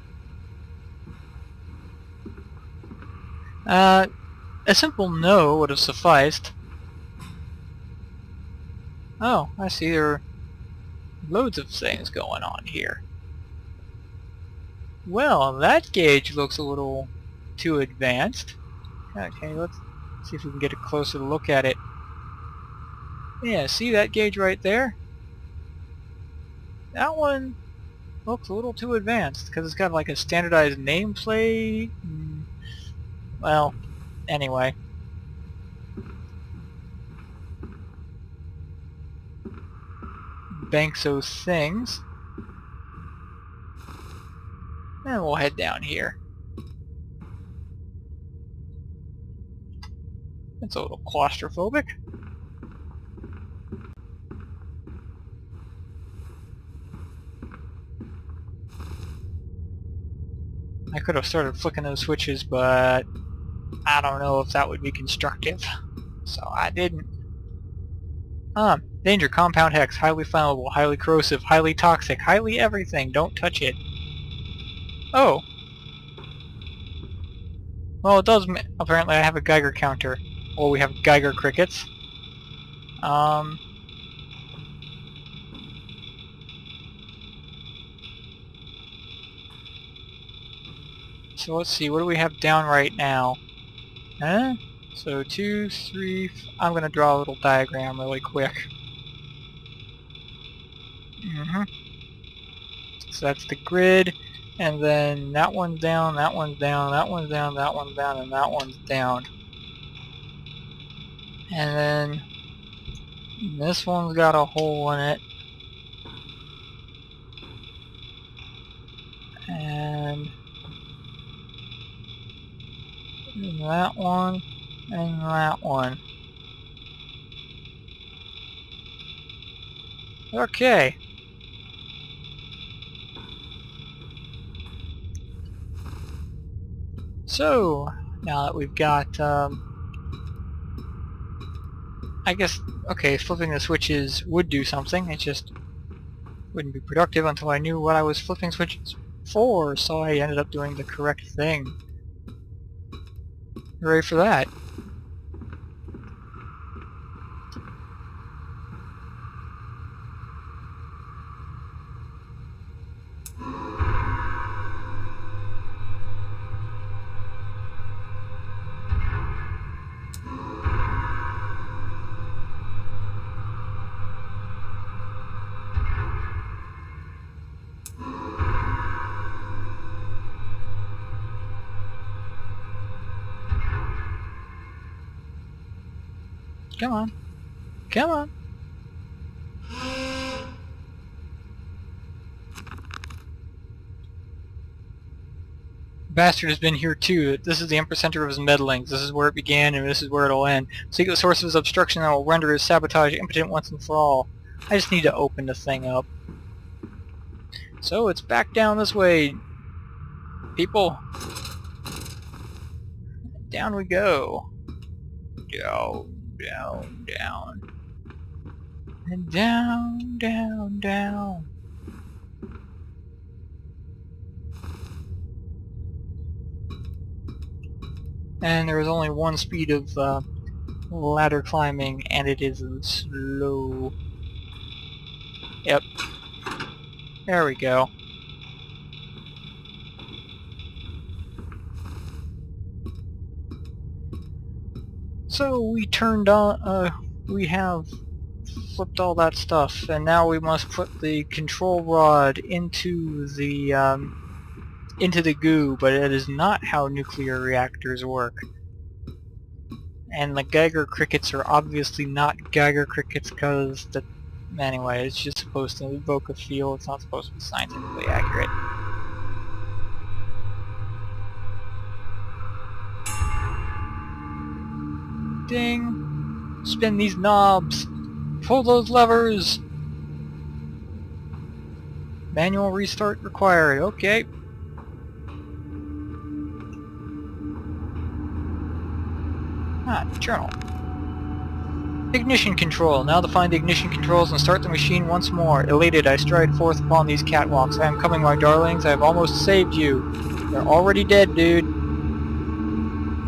A simple no would have sufficed. Oh, I see there are loads of things going on here. Well, that gauge looks a little too advanced. Okay, let's see if we can get a closer look at it. Yeah, see that gauge right there? That one looks a little too advanced because it's got like a standardized nameplate. Well, anyway. Banks those things. And we'll head down here. It's a little claustrophobic. I could have started flicking those switches, but I don't know if that would be constructive. So I didn't. Danger, compound hex, highly flammable, highly corrosive, highly toxic, highly everything, don't touch it. Oh. Well, it does. Apparently, I have a Geiger counter. Well, we have Geiger crickets. So let's see. What do we have down right now? Huh? So 2, 3. I'm gonna draw a little diagram really quick. So that's the grid, and then that one's down, that one's down, that one's down, that one's down, and that one's down. And then this one's got a hole in it. And that one, and that one. Okay. So, now that we've got, I guess, okay, flipping the switches would do something, it just wouldn't be productive until I knew what I was flipping switches for, so I ended up doing the correct thing. Hooray for that. Come on. Come on. Bastard has been here too. This is the epicenter of his meddlings. This is where it began and this is where it'll end. Seek the source of his obstruction that will render his sabotage impotent once and for all. I just need to open the thing up. So it's back down this way, people. Down we go. Down, down, down. And down, down, down. And there is only one speed of ladder climbing, and it is slow. Yep. There we go. So we turned on, we have flipped all that stuff, and now we must put the control rod into the goo, but it is not how nuclear reactors work. And the Geiger crickets are obviously not Geiger crickets because anyway, it's just supposed to evoke a feel, it's not supposed to be scientifically accurate. Ding! Spin these knobs! Pull those levers! Manual restart required, okay. Journal. Ignition control. Now to find the ignition controls and start the machine once more. Elated, I stride forth upon these catwalks. I am coming, my darlings. I have almost saved you. You're already dead, dude.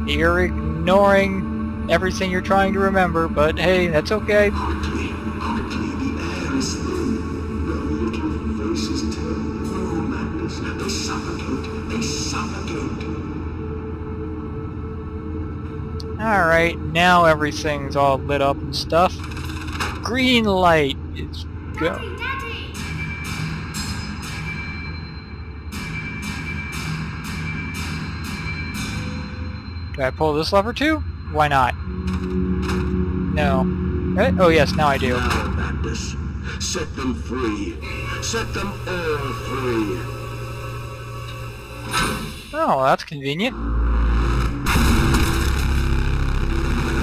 You're ignoring everything you're trying to remember, but hey, that's okay. Hardly, the air is thin. The little faces turn. Oh, madness. They suffocate. They suffocate. Alright, now everything's all lit up and stuff. Green light is go. Daddy! Do I pull this lever too? Why not? No. Oh yes, now I do. Now, madness. Set them free. Set them all free. Oh, that's convenient.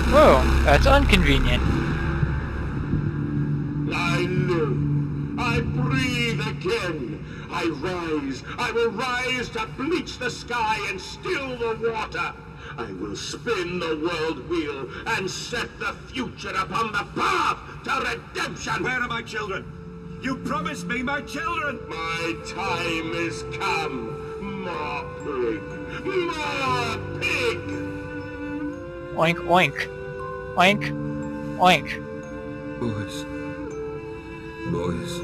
Whoa, that's inconvenient. I live. I breathe again. I rise. I will rise to bleach the sky and still the water. I will spin the world wheel and set the future upon the path to redemption. Where are my children? You promised me my children! My time is come. Morpling. More pig! Oink, oink. Oink, oink. Boys. Boys.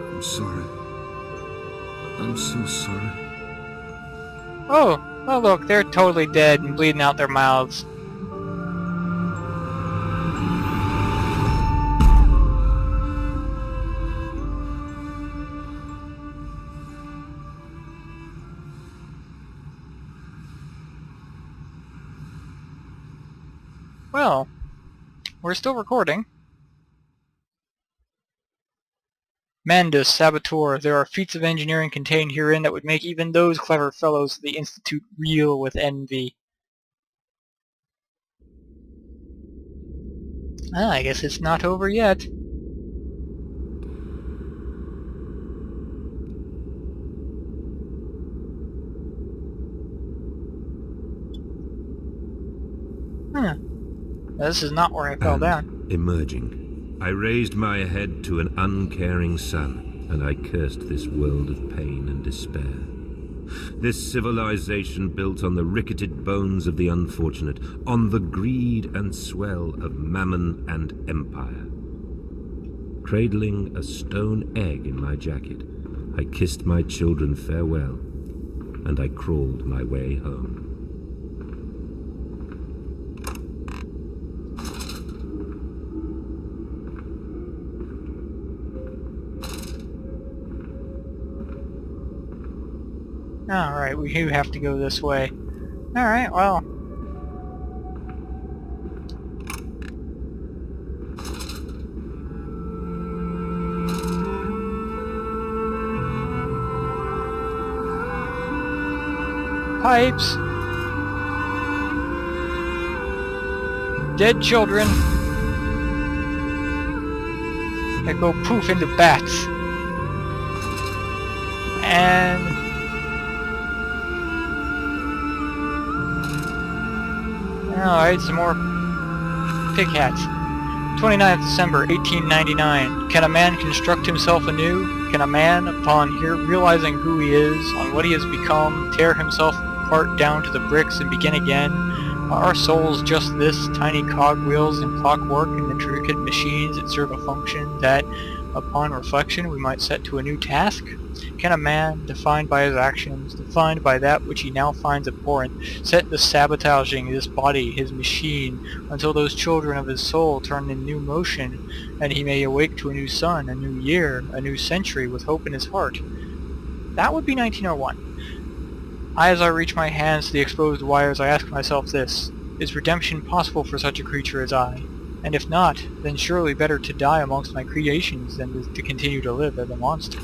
I'm sorry. I'm so sorry. Oh, oh look, they're totally dead and bleeding out their mouths. Well, we're still recording. Mandus, Saboteur, there are feats of engineering contained herein that would make even those clever fellows of the Institute reel with envy. Ah, I guess it's not over yet. This is not where I fell down. Emerging, I raised my head to an uncaring sun, and I cursed this world of pain and despair. This civilization built on the ricketed bones of the unfortunate, on the greed and swell of mammon and empire. Cradling a stone egg in my jacket, I kissed my children farewell, and I crawled my way home. Alright, we do have to go this way. Alright, well. Pipes! Dead children that go poof into bats. And alright, some more pig hats. 29th December, 1899. Can a man construct himself anew? Can a man, upon realizing who he is, on what he has become, tear himself apart down to the bricks and begin again? Are our souls just this, tiny cogwheels in clockwork and intricate machines that serve a function that, upon reflection, we might set to a new task? Can a man, defined by his actions, defined by that which he now finds abhorrent, set to sabotaging his body, his machine, until those children of his soul turn in new motion, and he may awake to a new sun, a new year, a new century, with hope in his heart? That would be 1901. As I reach my hands to the exposed wires, I ask myself this: is redemption possible for such a creature as I? And if not, then surely better to die amongst my creations than to continue to live as a monster.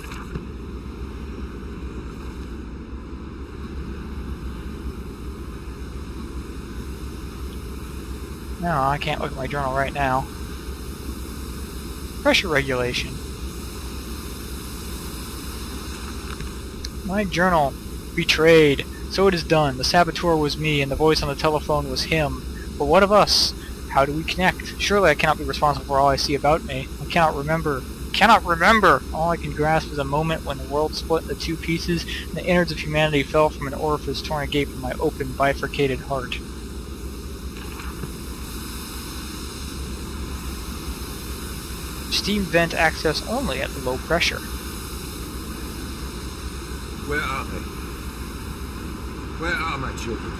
No, I can't look at my journal right now. Pressure regulation. My journal. Betrayed. So it is done. The saboteur was me, and the voice on the telephone was him. But what of us? How do we connect? Surely I cannot be responsible for all I see about me. I cannot remember. All I can grasp is a moment when the world split into two pieces, and the innards of humanity fell from an orifice torn agape from my open, bifurcated heart. Steam vent access only at low pressure. Where are they? Where are my children?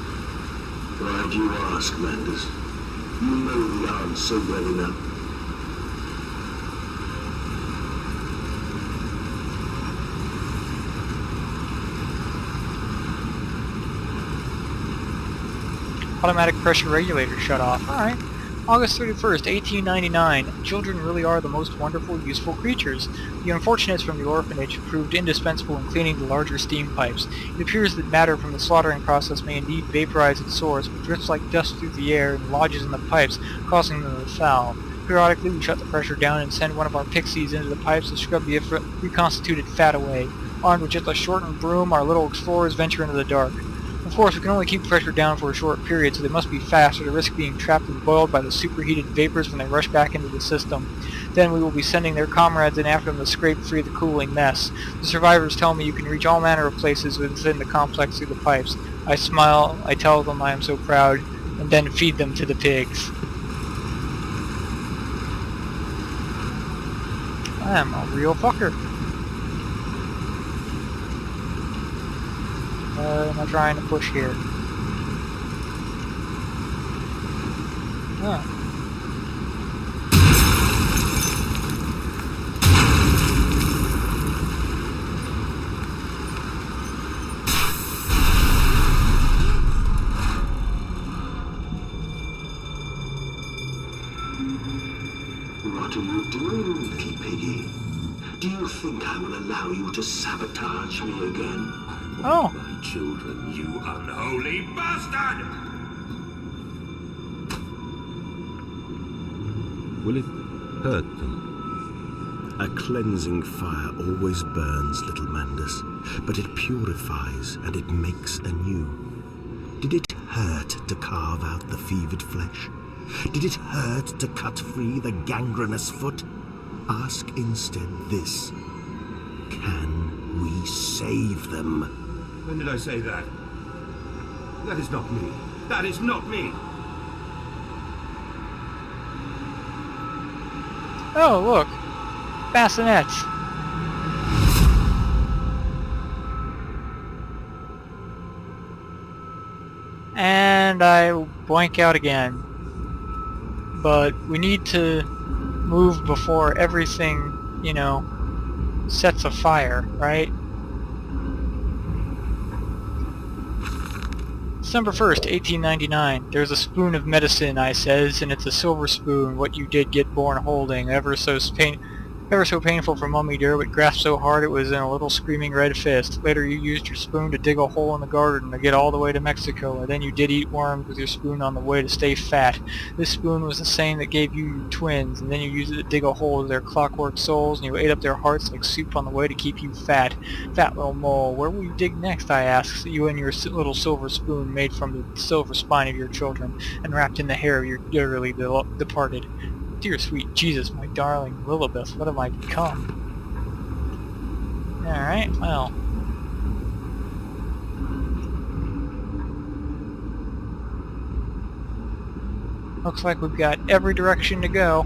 Why do you ask, Mandus? You know the answer well enough. Automatic pressure regulator shut off. Alright. August 31st, 1899. Children really are the most wonderful, useful creatures. The unfortunates from the orphanage proved indispensable in cleaning the larger steam pipes. It appears that matter from the slaughtering process may indeed vaporize its source, but drifts like dust through the air and lodges in the pipes, causing them to foul. Periodically, we shut the pressure down and send one of our pixies into the pipes to scrub the reconstituted fat away. Armed with just a shortened broom, our little explorers venture into the dark. Of course, we can only keep pressure down for a short period, so they must be fast or to risk being trapped and boiled by the superheated vapors when they rush back into the system. Then we will be sending their comrades in after them to scrape free the cooling mess. The survivors tell me you can reach all manner of places within the complex through the pipes. I smile, I tell them I am so proud, and then feed them to the pigs. I am a real fucker. What am I trying to push here? Huh. What are you doing, little piggy? Do you think I will allow you to sabotage me again? Oh. My children, you unholy bastard! Will it hurt them? A cleansing fire always burns, little Mandus, but it purifies and it makes anew. Did it hurt to carve out the fevered flesh? Did it hurt to cut free the gangrenous foot? Ask instead this. Can we save them? When did I say that? That is not me. That is not me! Oh, look. Bassinets. And I blank out again. But we need to move before everything, you know, sets afire, right? December 1st, 1899. There's a spoon of medicine, I says, and it's a silver spoon, what you did get born holding. Ever so painful for Mummy dear, but grasped so hard it was in a little screaming red fist. Later you used your spoon to dig a hole in the garden to get all the way to Mexico, and then you did eat worms with your spoon on the way to stay fat. This spoon was the same that gave you your twins, and then you used it to dig a hole to their clockwork souls, and you ate up their hearts like soup on the way to keep you fat. Fat little mole, where will you dig next, I ask, you and your little silver spoon made from the silver spine of your children, and wrapped in the hair of your dearly departed. Dear sweet Jesus, my darling Lilibeth, what have I become? Alright, well. Looks like we've got every direction to go.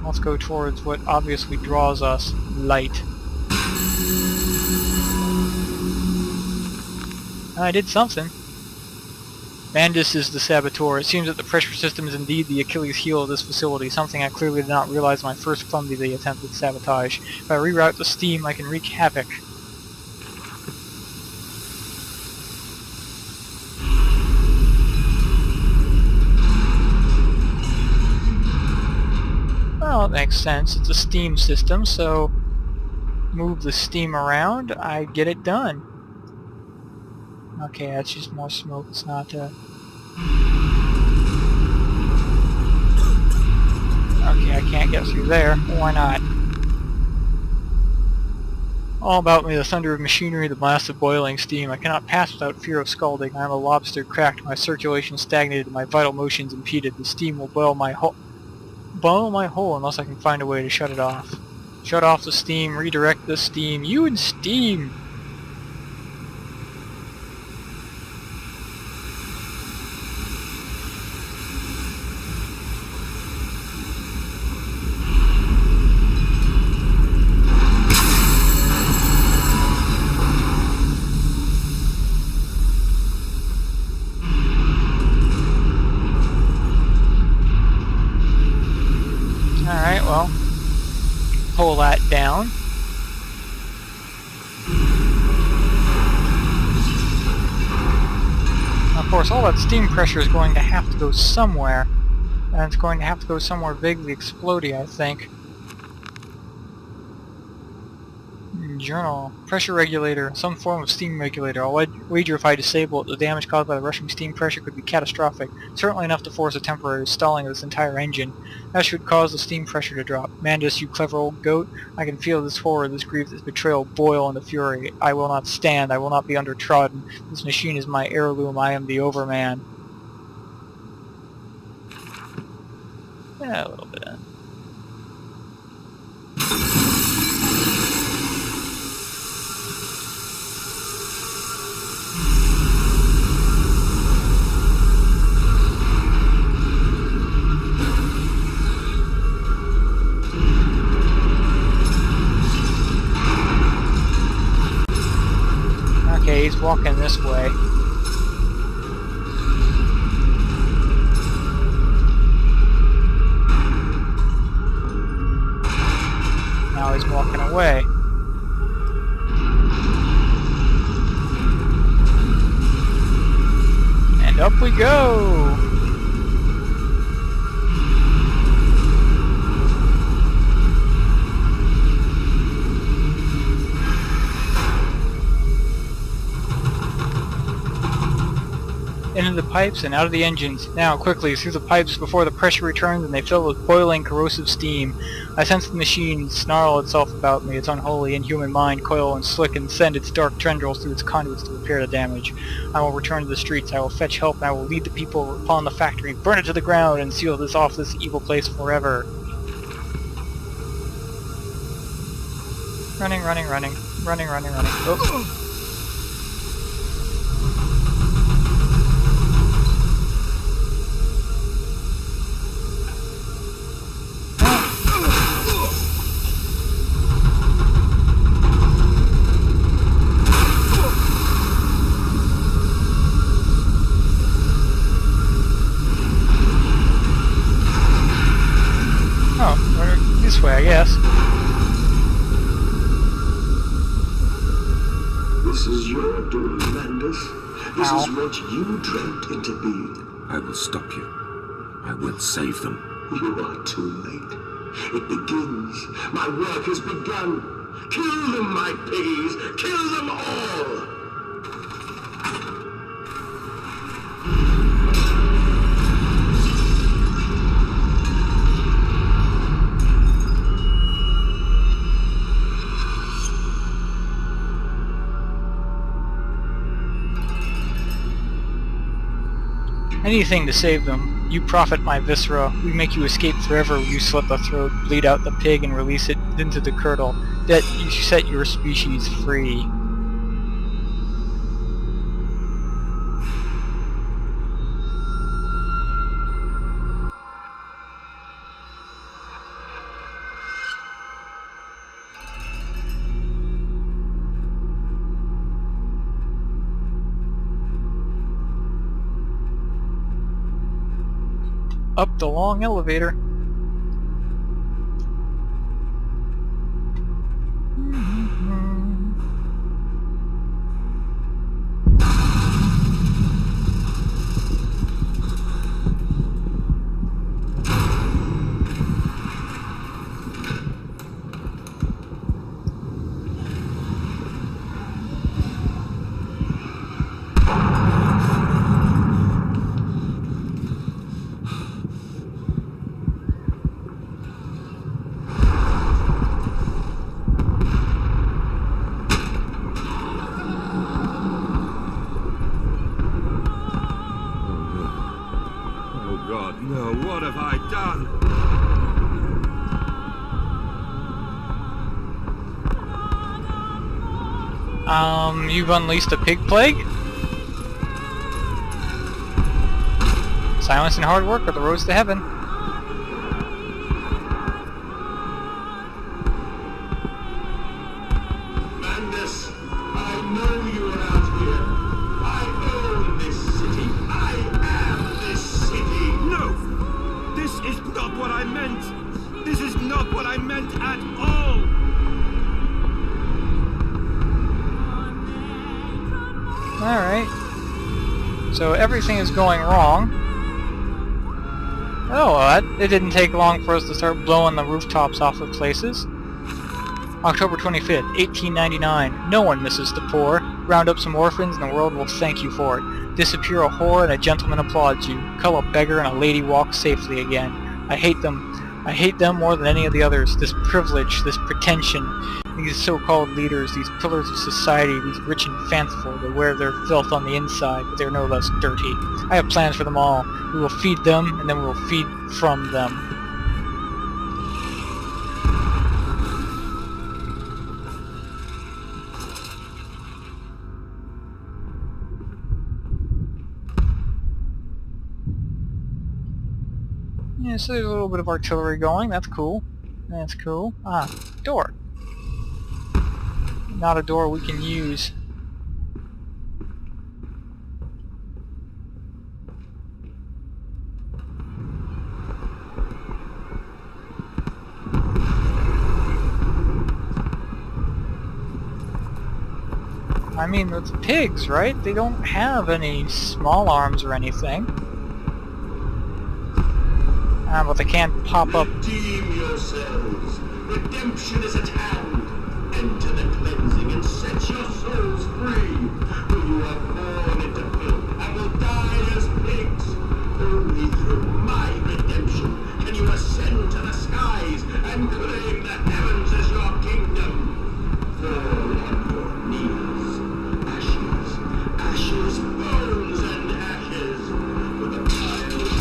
Let's go towards what obviously draws us, light. I did something. Mandus is the saboteur. It seems that the pressure system is indeed the Achilles heel of this facility, something I clearly did not realize when I first clumsily attempted sabotage. If I reroute the steam, I can wreak havoc. Well, it makes sense. It's a steam system, so move the steam around, I get it done. Okay, that's just more smoke, it's not, Okay, I can't get through there. Why not? All about me, the thunder of machinery, the blast of boiling steam. I cannot pass without fear of scalding. I am a lobster cracked, my circulation stagnated, my vital motions impeded. The steam will boil my hole unless I can find a way to shut it off. Shut off the steam, redirect the steam. You and steam! Alright, well, pull that down. Of course, all that steam pressure is going to have to go somewhere, and it's going to have to go somewhere vaguely explodey, I think. Journal. Pressure regulator. Some form of steam regulator. I'll wager if I disable it, the damage caused by the rushing steam pressure could be catastrophic. Certainly enough to force a temporary stalling of this entire engine. That should cause the steam pressure to drop. Mandus, you clever old goat. I can feel this horror, this grief, this betrayal boil into fury. I will not stand. I will not be undertrodden. This machine is my heirloom. I am the Overman. Yeah, a little bit. Okay, he's walking this way. Now he's walking away. And up we go! Into the pipes and out of the engines. Now, quickly, through the pipes before the pressure returns and they fill with boiling, corrosive steam. I sense the machine snarl itself about me, its unholy, inhuman mind coil and slick and send its dark tendrils through its conduits to repair the damage. I will return to the streets, I will fetch help, and I will lead the people upon the factory, burn it to the ground, and seal this off this evil place forever. Running, running, running. Running, running, running. Oh. This way, I guess. This is your doing, Mandus. This is what you dreamt into being. I will stop you. I will save them. You are too late. It begins. My work has begun. Kill them, my piggies. Kill them all. Anything to save them. You profit my viscera. We make you escape forever. You slit the throat, bleed out the pig, and release it into the curdle. That you set your species free. Up the long elevator. No, what have I done? You've unleashed a pig plague? Silence and hard work are the roads to heaven. Mandus, I know you are out here. I own this city. I am this city. No! This is not what I meant! This is not what I meant at all! Alright. So everything is going wrong. Oh, well, it didn't take long for us to start blowing the rooftops off of places. October 25th, 1899. No one misses the poor. Round up some orphans and the world will thank you for it. Disappear a whore and a gentleman applauds you. Cull a beggar and a lady walks safely again. I hate them. I hate them more than any of the others. This privilege, this pretension, these so-called leaders, these pillars of society, these rich and fanciful. They wear their filth on the inside, but they're no less dirty. I have plans for them all. We will feed them, and then we will feed from them. Yeah, so there's a little bit of artillery going. That's cool. That's cool. Ah, door. Not a door we can use. I mean, it's pigs, right? They don't have any small arms or anything. But they can't pop up. Redeem yourselves. Redemption is at hand. Enter the cleansing and set your souls free. For you are born into filth and will die as pigs. Only through my redemption can you ascend to the skies and claim the heavens as your kingdom. Fall on your knees. Ashes, ashes, bones and ashes. For the piles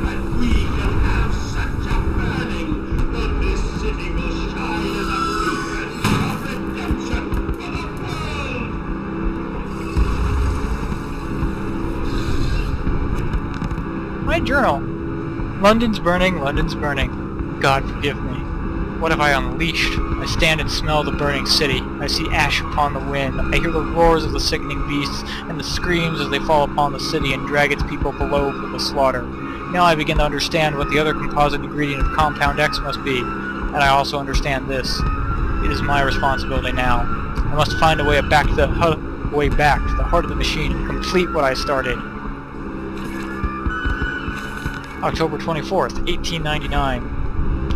and we can have such a burning that this city will shine as a beacon of redemption for the world! My journal. London's burning, London's burning. God forgive me. What have I unleashed? I stand and smell the burning city. I see ash upon the wind. I hear the roars of the sickening beasts and the screams as they fall upon the city and drag its people below for the slaughter. Now I begin to understand what the other composite ingredient of Compound X must be, and I also understand this. It is my responsibility now. I must find a way back to the heart of the machine and complete what I started. October 24th, 1899.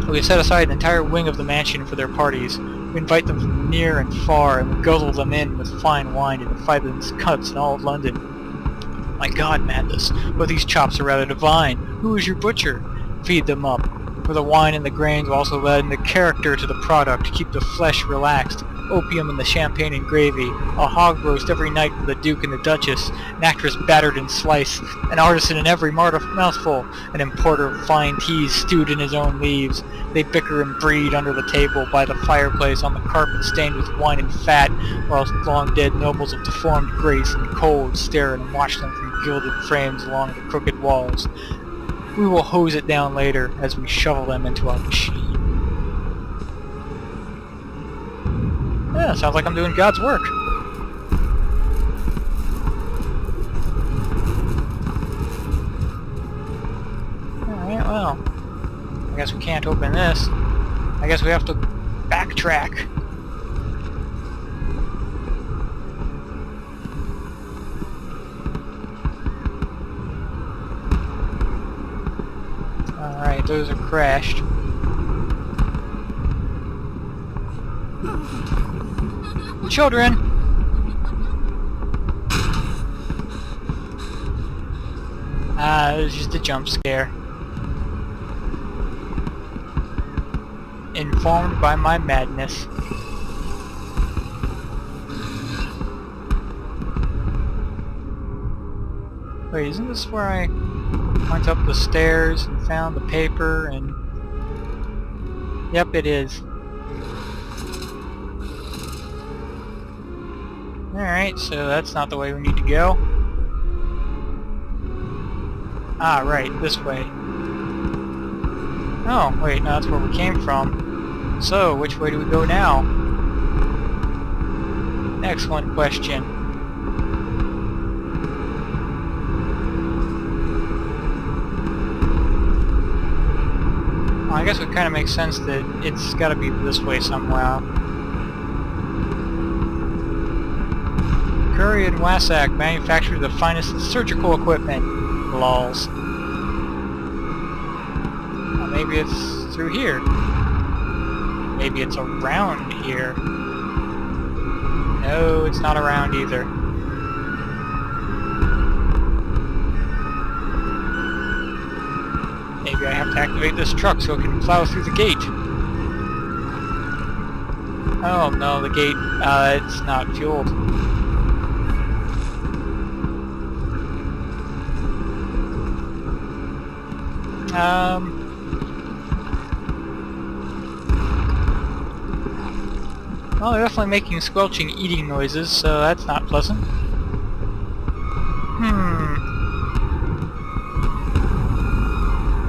We have set aside an entire wing of the mansion for their parties. We invite them from near and far, and we guzzle them in with fine wine in the finest cuts in all of London. My God, Madness, but these chops are rather divine. Who is your butcher? Feed them up. For the wine and the grains will also lend the character to the product, keep the flesh relaxed. Opium in the champagne and gravy, a hog roast every night for the Duke and the Duchess, an actress battered and sliced, an artisan in every mouthful, an importer of fine teas stewed in his own leaves. They bicker and breed under the table, by the fireplace, on the carpet stained with wine and fat, whilst long-dead nobles of deformed grace and cold stare and watch them from gilded frames along the crooked walls. We will hose it down later as we shovel them into our machine. Yeah, sounds like I'm doing God's work. Alright, well, I guess we can't open this. I guess we have to backtrack. Alright, those are crashed. Children! It was just a jump scare. Informed by my madness. Wait, isn't this where I went up the stairs and found the paper and... Yep, it is. Alright, so that's not the way we need to go. Ah, right, this way. Oh, wait, no, that's where we came from. So, which way do we go now? Excellent question. Well, I guess it kind of makes sense that it's got to be this way somehow. Curry and Wassack manufacture the finest surgical equipment. Lols. Well, maybe it's through here. maybe it's around here. No, it's not around either. Maybe I have to activate this truck so it can plow through the gate. Oh no, the gate, it's not fueled. Well, they're definitely making squelching eating noises, so that's not pleasant.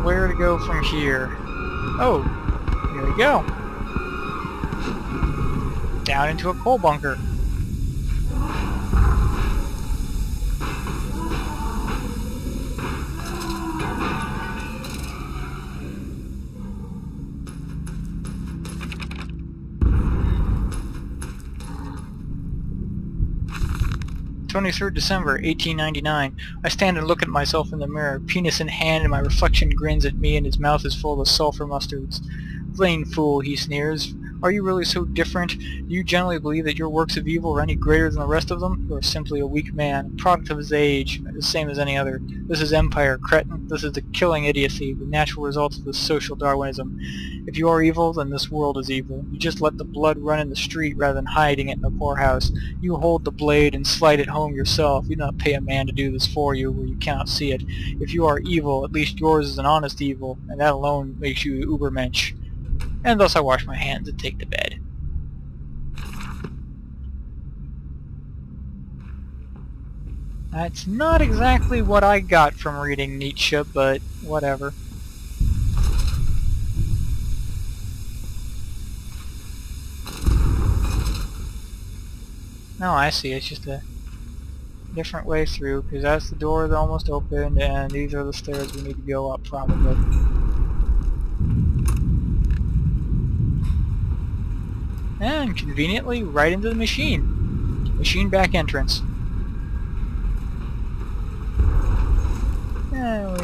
Where to go from here? Oh, here we go. Down into a coal bunker. December 1899. I stand and look at myself in the mirror, penis in hand, and my reflection grins at me and his mouth is full of sulfur mustards. Vain fool, he sneers. Are you really so different? Do you generally believe that your works of evil are any greater than the rest of them? You are simply a weak man, a product of his age, the same as any other. This is empire, cretin. This is the killing idiocy, the natural results of this social Darwinism. If you are evil, then this world is evil. You just let the blood run in the street rather than hiding it in the poorhouse. You hold the blade and slide it home yourself. You do not pay a man to do this for you where you cannot see it. If you are evil, at least yours is an honest evil, and that alone makes you Ubermensch. And thus I wash my hands and take to bed. That's not exactly what I got from reading Nietzsche, but whatever. No, I see. It's just a different way through, because that's the door that almost opened, and these are the stairs we need to go up, probably. And conveniently, right into the machine. Machine back entrance. Yeah,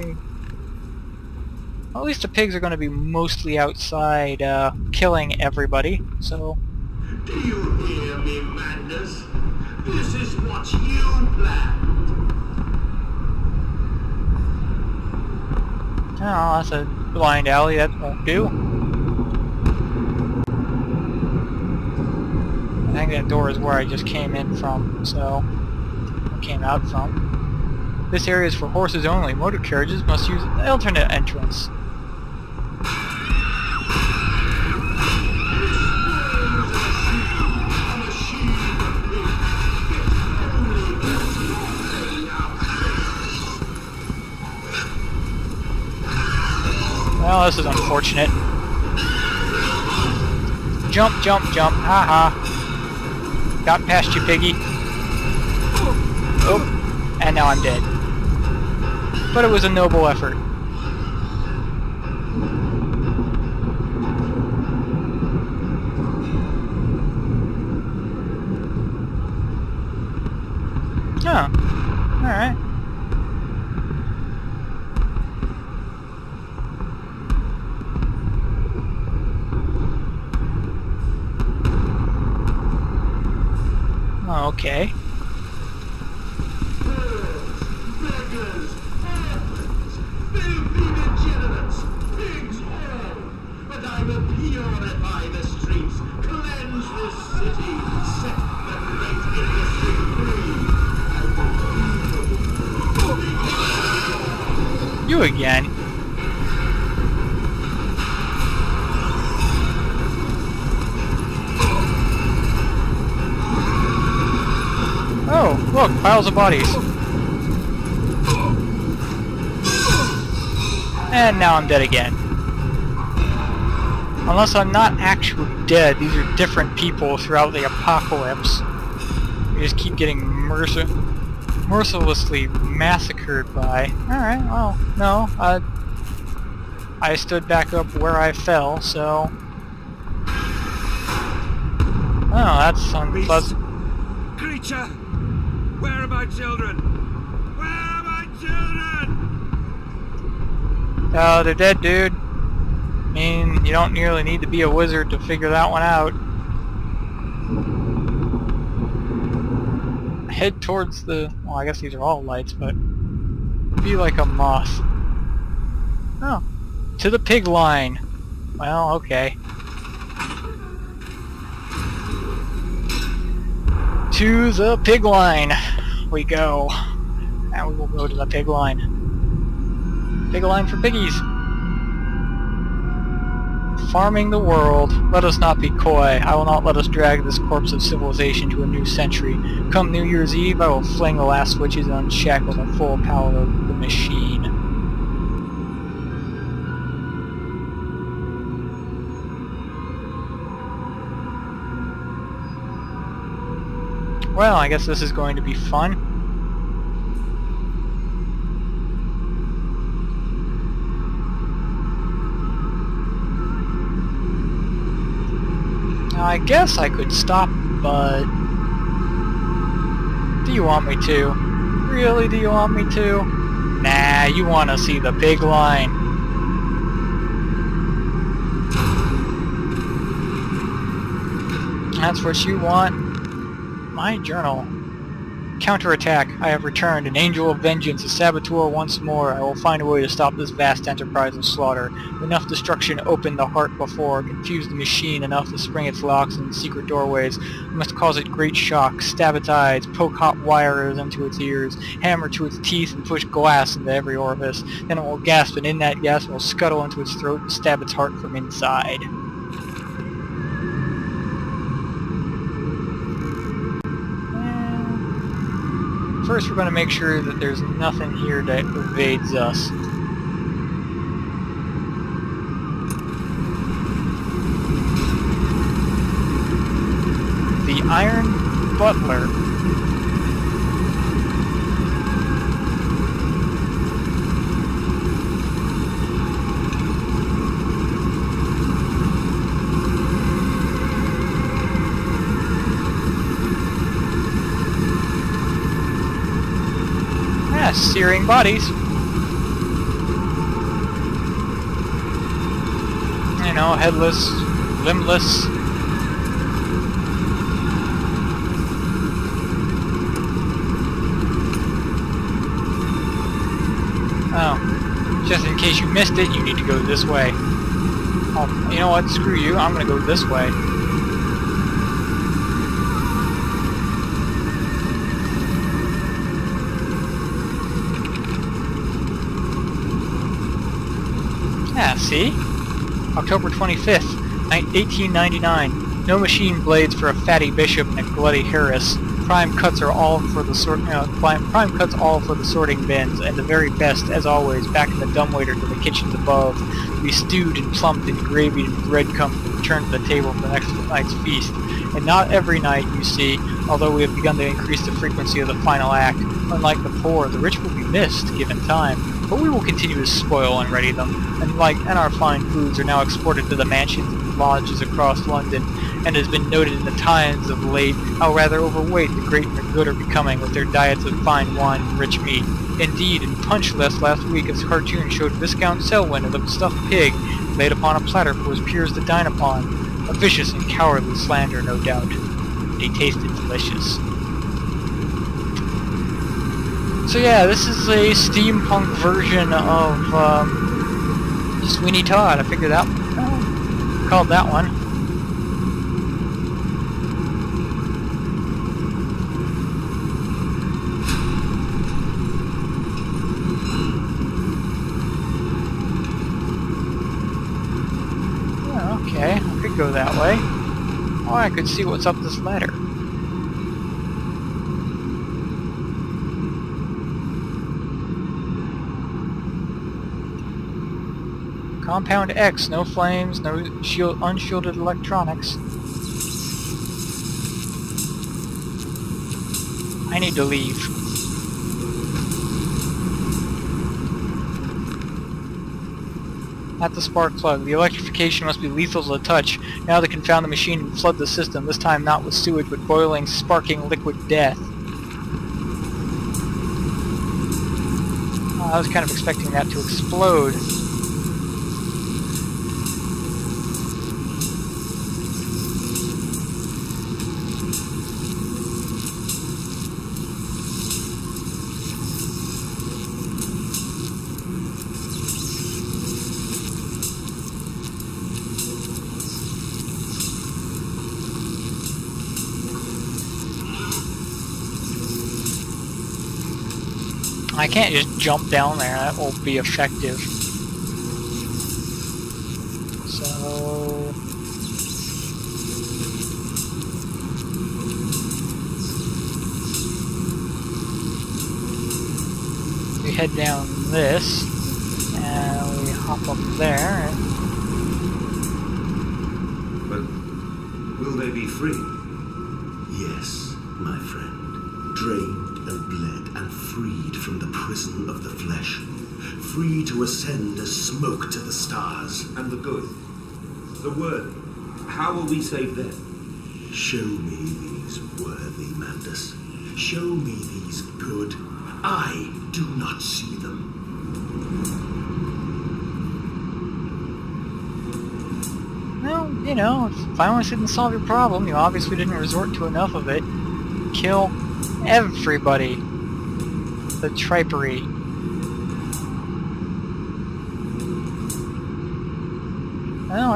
at least the pigs are going to be mostly outside, killing everybody, so... Do you hear me, madness? This is what you planned. Oh, that's a blind alley, that won't do. I think that door is where I just came in from, so... I came out from. This area is for horses only. Motor carriages must use an alternate entrance. Well, this is unfortunate. Jump, jump, jump. Haha. Got past you, piggy. Oh, and now I'm dead. But it was a noble effort. Oh, alright. Oh, okay. Beggars, orphans, filthy degenerates, pigs all. But I will purify the streets, cleanse this city, set the great industry free. You again. Oh, look, piles of bodies. And now I'm dead again. Unless I'm not actually dead, these are different people throughout the apocalypse. We just keep getting mercilessly massacred by... Alright, well, no, I stood back up where I fell, so... Oh, that's unpleasant. Creature! Where are my children? Where are my children? Oh, they're dead, dude. I mean, you don't nearly need to be a wizard to figure that one out. Head towards the... well, I guess these are all lights, but... be like a moth. Oh. To the pig line. Well, okay. To the pig line we go. Now we will go to the pig line. Pig line for piggies. Farming the world. Let us not be coy. I will not let us drag this corpse of civilization to a new century. Come New Year's Eve, I will fling the last switches and unshackle the full power of the machine. Well, I guess this is going to be fun. Now, I guess I could stop, but... do you want me to? Really, do you want me to? Nah, you want to see the pig line. That's what you want? My journal. Counterattack. I have returned, an angel of vengeance, a saboteur once more. I will find a way to stop this vast enterprise of slaughter. Enough destruction opened the heart before, confused the machine enough to spring its locks and secret doorways. I must cause it great shock, stab its eyes, poke hot wires into its ears, hammer to its teeth, and push glass into every orifice. Then it will gasp, and in that gasp it will scuttle into its throat and stab its heart from inside. First, we're going to make sure that there's nothing here that evades us. The Iron Butler. Searing bodies. You know, headless, limbless. Oh, just in case you missed it, you need to go this way. Oh, you know what? Screw you. I'm gonna go this way. Yeah, see? October 25th, 1899. No machine blades for a fatty bishop and a bloody Harris. Prime cuts are all for the prime cuts all for the sorting bins, and the very best, as always, back in the dumbwaiter to the kitchens above, to be stewed and plumped and gravied and breadcrumbed and returned to the table for the next night's feast. And not every night, you see, although we have begun to increase the frequency of the final act. Unlike the poor, the rich will be missed, given time. But we will continue to spoil and ready them, and our fine foods are now exported to the mansions and lodges across London, and it has been noted in the Times of late how rather overweight the great and the good are becoming with their diets of fine wine and rich meat. Indeed, in Punch last week, a cartoon showed Viscount Selwyn of the stuffed pig laid upon a platter for his peers to dine upon. A vicious and cowardly slander, no doubt. They tasted delicious. So yeah, this is a steampunk version of Sweeney Todd. I figured that called that one. Yeah, okay, I could go that way. Or I could see what's up this ladder. Compound X, no flames, no unshielded electronics. I need to leave. At the spark plug. The electrification must be lethal to the touch. Now to confound the machine and flood the system, this time not with sewage, but boiling, sparking liquid death. I was kind of expecting that to explode. I can't just jump down there, that won't be effective. So... we head down this, and we hop up there, and... But will they be free? Yes, my friend. Drained and bled and freed from the prison of the flesh. Free to ascend as smoke to the stars. And the good? The worthy? How will we save them? Show me these worthy, Mandus. Show me these good. I do not see them. Well, you know, if I honestly didn't solve your problem, you obviously didn't resort to enough of it. Kill everybody. The tripery. Well,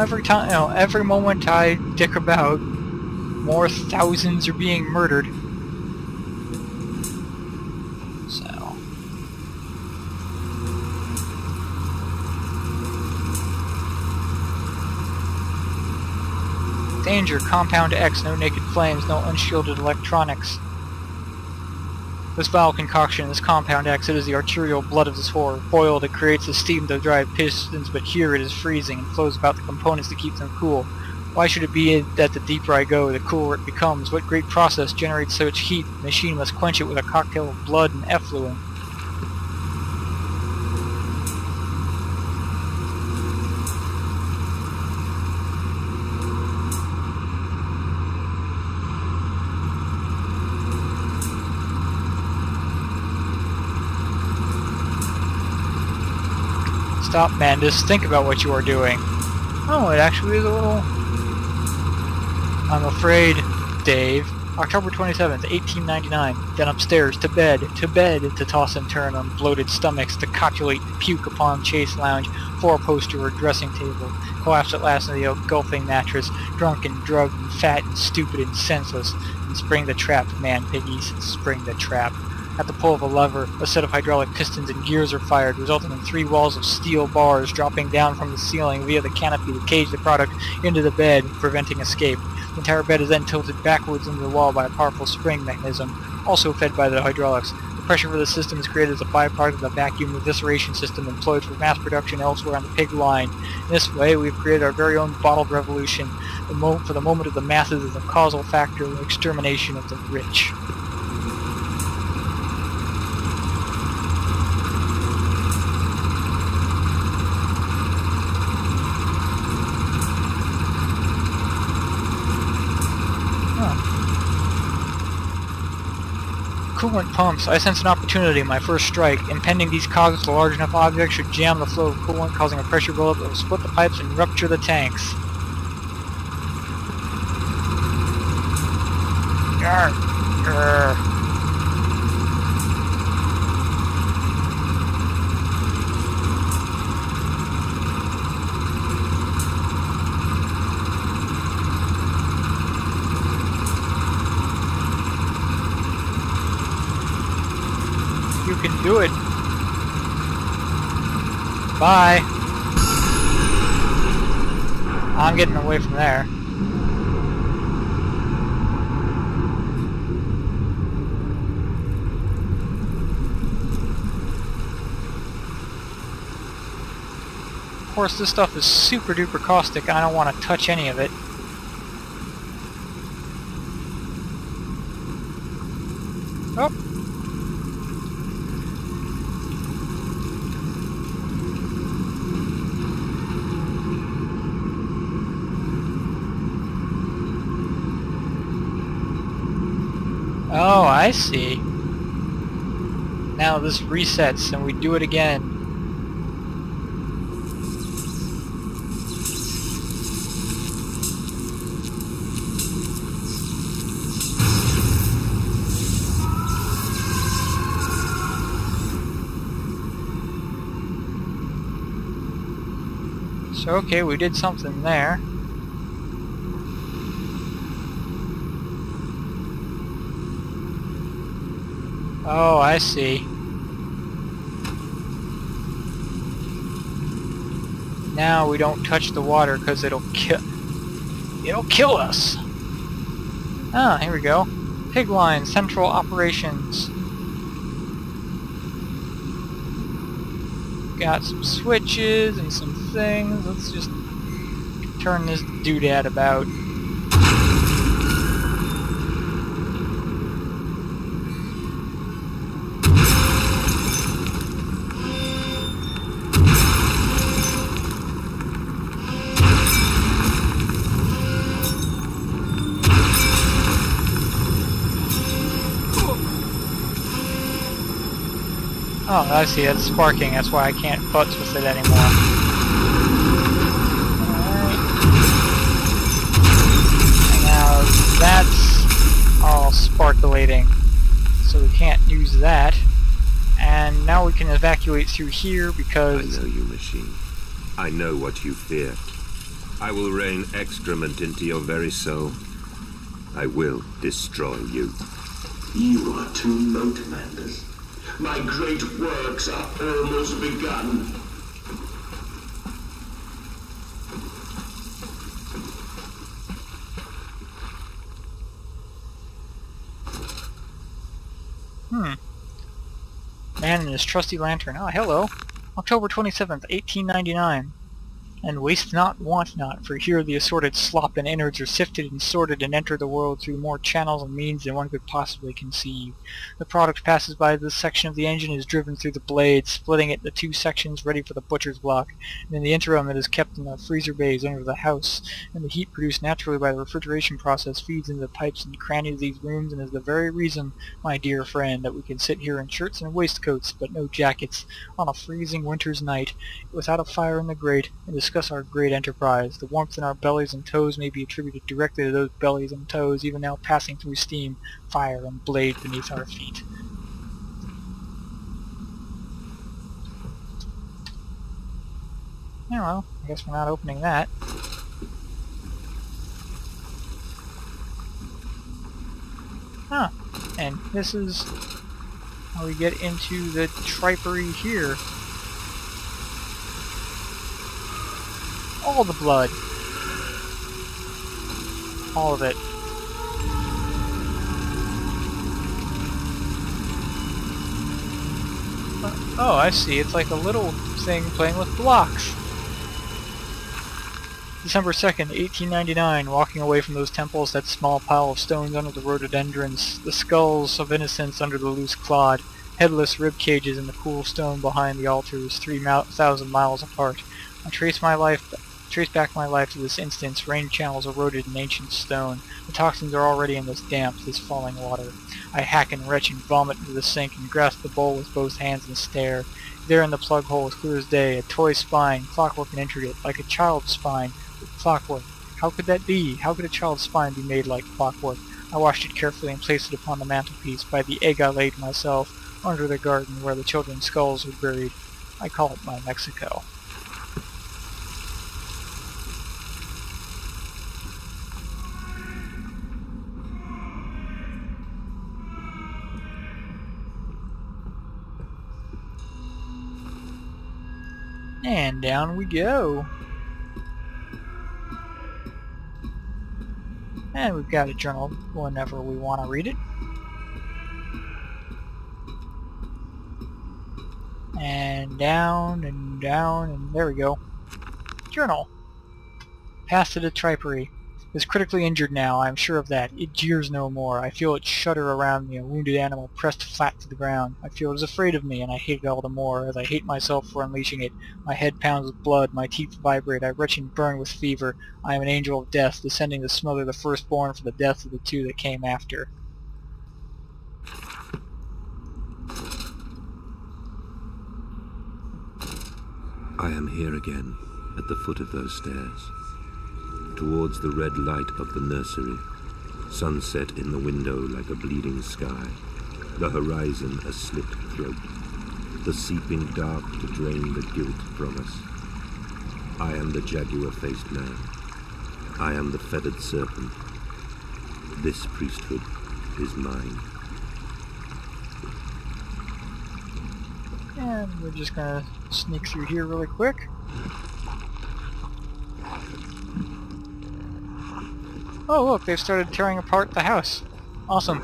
every moment I dick about, more thousands are being murdered. So... danger, Compound X, no naked flames, no unshielded electronics. This vile concoction, this Compound X, it is the arterial blood of this horror. Boiled, it creates the steam to drive pistons, but here it is freezing and flows about the components to keep them cool. Why should it be that the deeper I go, the cooler it becomes? What great process generates such heat? The machine must quench it with a cocktail of blood and effluent. Stop, Mandus. Think about what you are doing. Oh, it actually is a little... I'm afraid, Dave. October 27th, 1899. Then upstairs, to bed, to toss and turn on bloated stomachs, to copulate and puke upon chase lounge, four-poster or dressing table. Collapse at last in the engulfing mattress, drunk and drugged and fat and stupid and senseless. And spring the trap, man piggies, spring the trap. At the pull of a lever, a set of hydraulic pistons and gears are fired, resulting in 3 walls of steel bars dropping down from the ceiling via the canopy to cage the product into the bed, preventing escape. The entire bed is then tilted backwards into the wall by a powerful spring mechanism, also fed by the hydraulics. The pressure for the system is created as a byproduct of the vacuum evisceration system employed for mass production elsewhere on the pig line. In this way, we've created our very own bottled revolution. For the moment of the masses is a causal factor in the extermination of the rich. Coolant pumps. I sense an opportunity in my first strike. Impending these cogs, a large enough object should jam the flow of coolant, causing a pressure buildup that will split the pipes and rupture the tanks. Yarr. Yarr. You can do it. Bye. I'm getting away from there. Of course, this stuff is super duper caustic and I don't want to touch any of it. Oh. Oh, I see. Now this resets and we do it again. So okay, we did something there. Oh, I see. Now we don't touch the water because it'll kill us. Ah, here we go. Pig line, central operations. Got some switches and some things. Let's just turn this doodad about. Oh, I see, it's sparking, that's why I can't futz with it anymore. Alright. And now that's all sparkulating, so we can't use that. And now we can evacuate through here because... I know you, machine. I know what you fear. I will rain excrement into your very soul. I will destroy you. You are too low, Commanders. My great works are almost begun. Man and his trusty lantern. Oh, hello. October 27th, 1899. And waste not, want not, for here the assorted slop and innards are sifted and sorted and enter the world through more channels and means than one could possibly conceive. The product passes by this section of the engine, is driven through the blade, splitting it into two sections ready for the butcher's block, and in the interim it is kept in the freezer bays under the house, and the heat produced naturally by the refrigeration process feeds into the pipes and crannies of these rooms, and is the very reason, my dear friend, that we can sit here in shirts and waistcoats, but no jackets, on a freezing winter's night, without a fire in the grate, and discuss our great enterprise. The warmth in our bellies and toes may be attributed directly to those bellies and toes even now passing through steam, fire, and blade beneath our feet. Yeah, well, I guess we're not opening that. Huh. And this is how we get into the tripery here. All the blood. All of it. Oh, I see. It's like a little thing playing with blocks. December 2nd, 1899, walking away from those temples, that small pile of stones under the rhododendrons, the skulls of innocents under the loose clod, headless rib cages in the cool stone behind the altars, 3,000 miles apart. I trace back my life to this instance, rain channels eroded in ancient stone. The toxins are already in this damp, this falling water. I hack and retch and vomit into the sink and grasp the bowl with both hands and stare. There in the plug hole, as clear as day, a toy spine, clockwork and intricate, like a child's spine, with clockwork. How could that be? How could a child's spine be made like clockwork? I washed it carefully and placed it upon the mantelpiece, by the egg I laid myself, under the garden where the children's skulls were buried. I call it my Mexico. And down we go. And we've got a journal whenever we want to read it. And down, and there we go. Journal. Passed to the tripery. Is critically injured now, I am sure of that. It jeers no more. I feel it shudder around me, a wounded animal pressed flat to the ground. I feel it is afraid of me, and I hate it all the more, as I hate myself for unleashing it. My head pounds with blood, my teeth vibrate, I retch and burn with fever. I am an angel of death, descending to smother the firstborn for the death of the two that came after. I am here again, at the foot of those stairs. Towards the red light of the nursery, sunset in the window like a bleeding sky, the horizon a slit throat, the seeping dark to drain the guilt from us. I am the jaguar-faced man. I am the feathered serpent. This priesthood is mine. And we're just gonna sneak through here really quick. Oh look, they've started tearing apart the house. Awesome.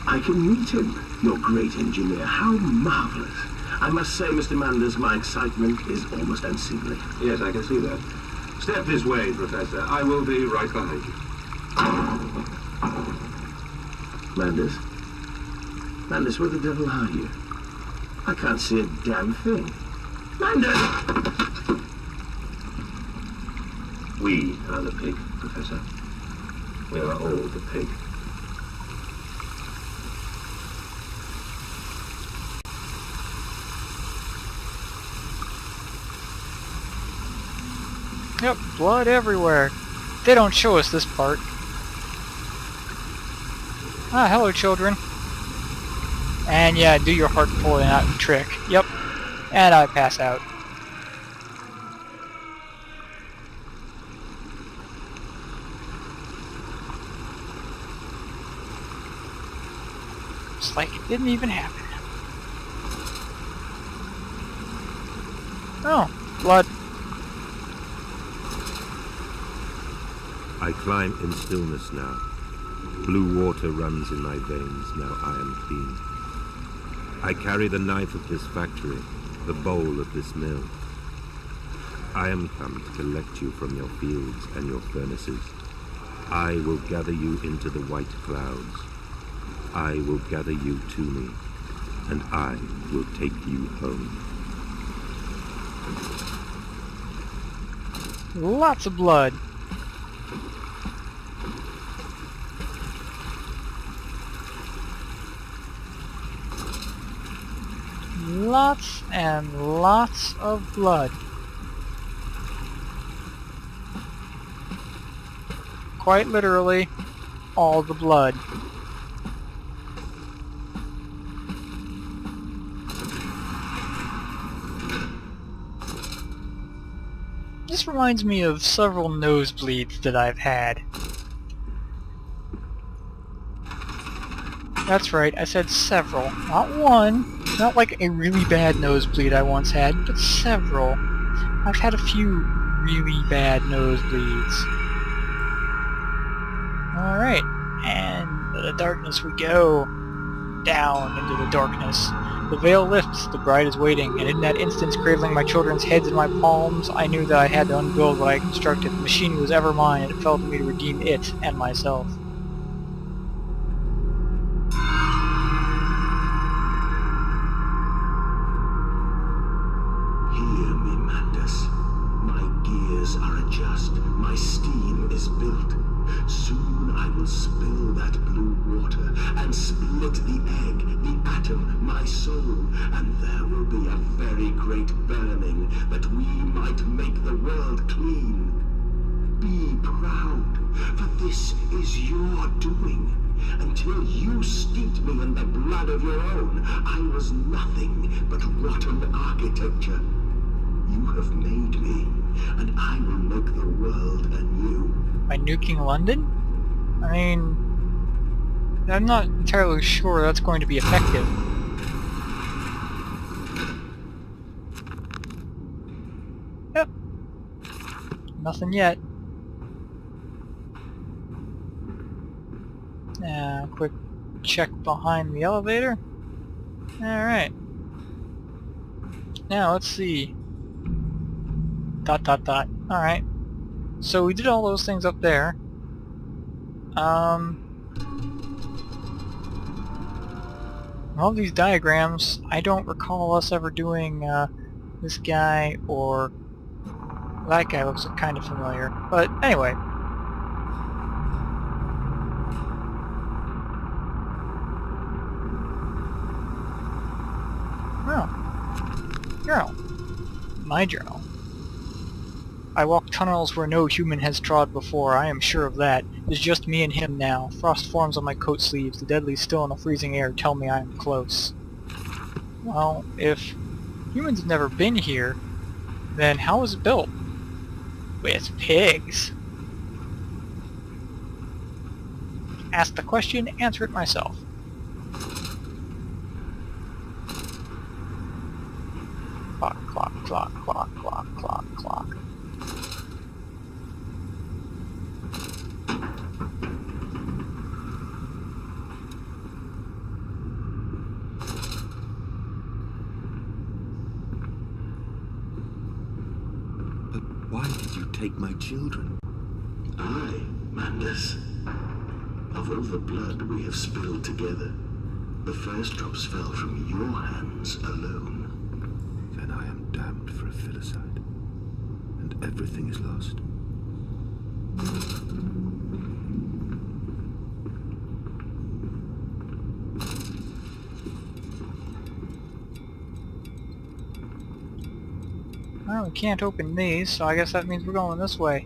I can meet him, your great engineer. How marvelous. I must say, Mr. Manders, my excitement is almost unseemly. Yes, I can see that. Step this way, Professor. I will be right behind you. Manders? Manders, where the devil are you? I can't see a damn thing. Manders! We are the pig, Professor. We are all the pig. Yep, blood everywhere. They don't show us this part. Ah, hello children. And yeah, do your heart pulling out trick. Yep. And I pass out. It's like it didn't even happen. Oh, blood. I climb in stillness now. Blue water runs in my veins, now I am clean. I carry the knife of this factory, the bowl of this mill. I am come to collect you from your fields and your furnaces. I will gather you into the white clouds. I will gather you to me, and I will take you home. Lots of blood. Lots and lots of blood. Quite literally, all the blood. This reminds me of several nosebleeds that I've had. That's right, I said several. Not one, not like a really bad nosebleed I once had, but several. I've had a few really bad nosebleeds. Alright, and into the darkness we go. Down into the darkness. The veil lifts, the bride is waiting, and in that instant, cradling my children's heads in my palms, I knew that I had to unbuild what I constructed. The machine was ever mine, and it fell to me to redeem it and myself. Hear me, Mandus. My gears are adjust. My steam is built. Soon I will spill that blue water and split the egg, the atom, my soul, and there will be a very great burning that we might make the world clean. Be proud, for this is your doing. Until you steeped me in the blood of your own, I was nothing but rotten architecture. You have made me, and I will make the world anew. By nuking London? I mean, I'm not entirely sure that's going to be effective. Yep. Nothing yet. Quick check behind the elevator. Alright. Now, let's see. ... Alright. So we did all those things up there. All these diagrams, I don't recall us ever doing this guy or that guy looks kind of familiar. But anyway. Oh. Journal. My journal. I walk tunnels where no human has trod before, I am sure of that. It's just me and him now. Frost forms on my coat sleeves, the deadly still in the freezing air tell me I am close. Well, if humans have never been here, then how was it built? With pigs. Ask the question, answer it myself. clock, clock, clock, clock, clock. But why did you take my children? Aye, Mandus. Of all the blood we have spilled together, the first drops fell from your hands alone. Then I am damned for a filicide. And everything is lost. Well, we can't open these, so I guess that means we're going this way.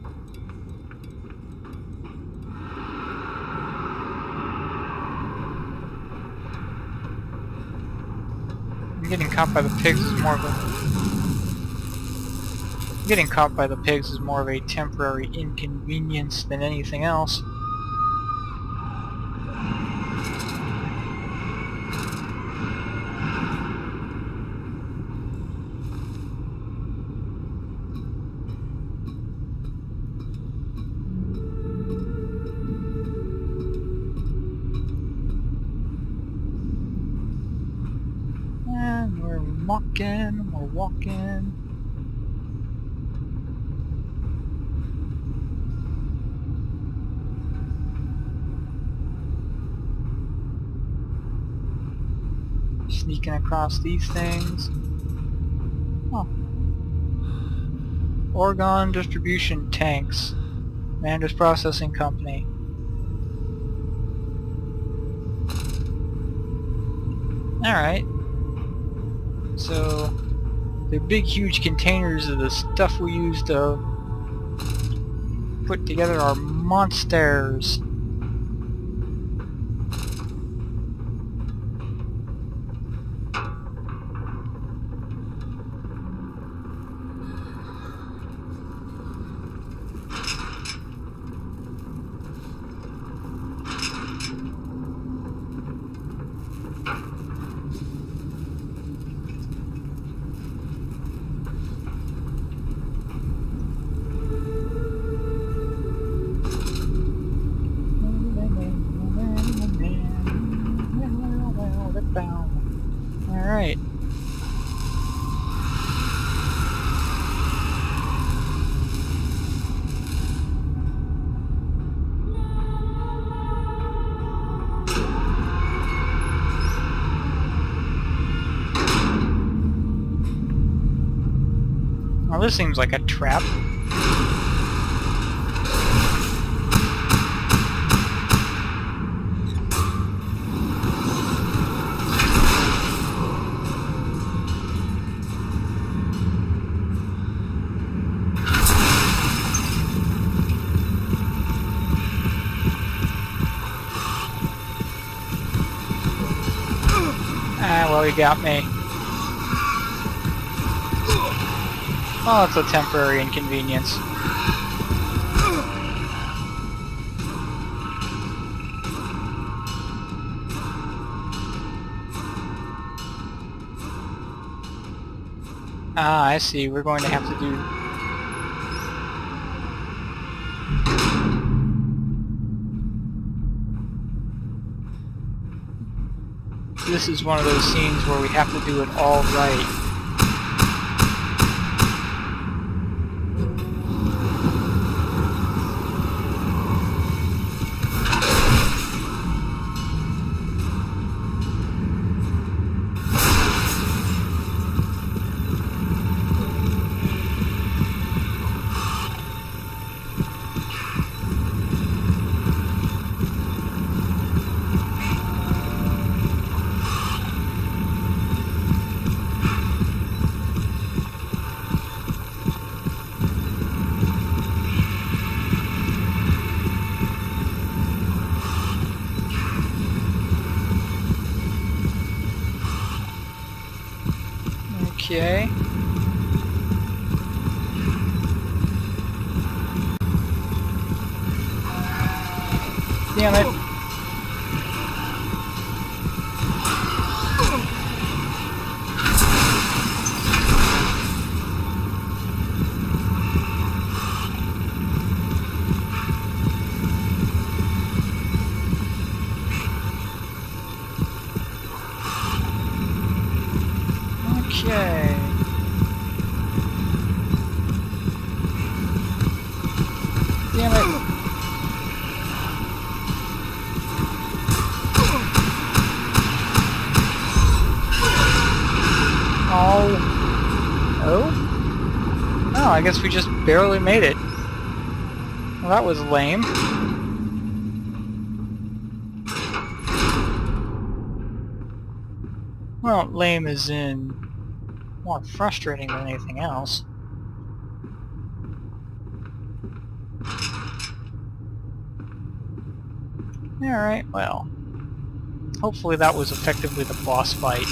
Getting caught by the pigs is more of a... Getting caught by the pigs is more of a temporary inconvenience than anything else. And we're walking. Sneaking across these things. Oh. Oregon Distribution Tanks. Mandus Processing Company. Alright. So, they're big huge containers of the stuff we use to put together our monsters. Alright. Well, this seems like a trap. Ah, well, he got me. Well, it's a temporary inconvenience. Ah, I see. We're going to have to do... This is one of those scenes where we have to do it all right. Okay. Damn it. Damn it. Oh. Oh? Oh, I guess we just barely made it. Well, that was lame. Well, lame is in more frustrating than anything else. Alright, well. Hopefully that was effectively the boss fight.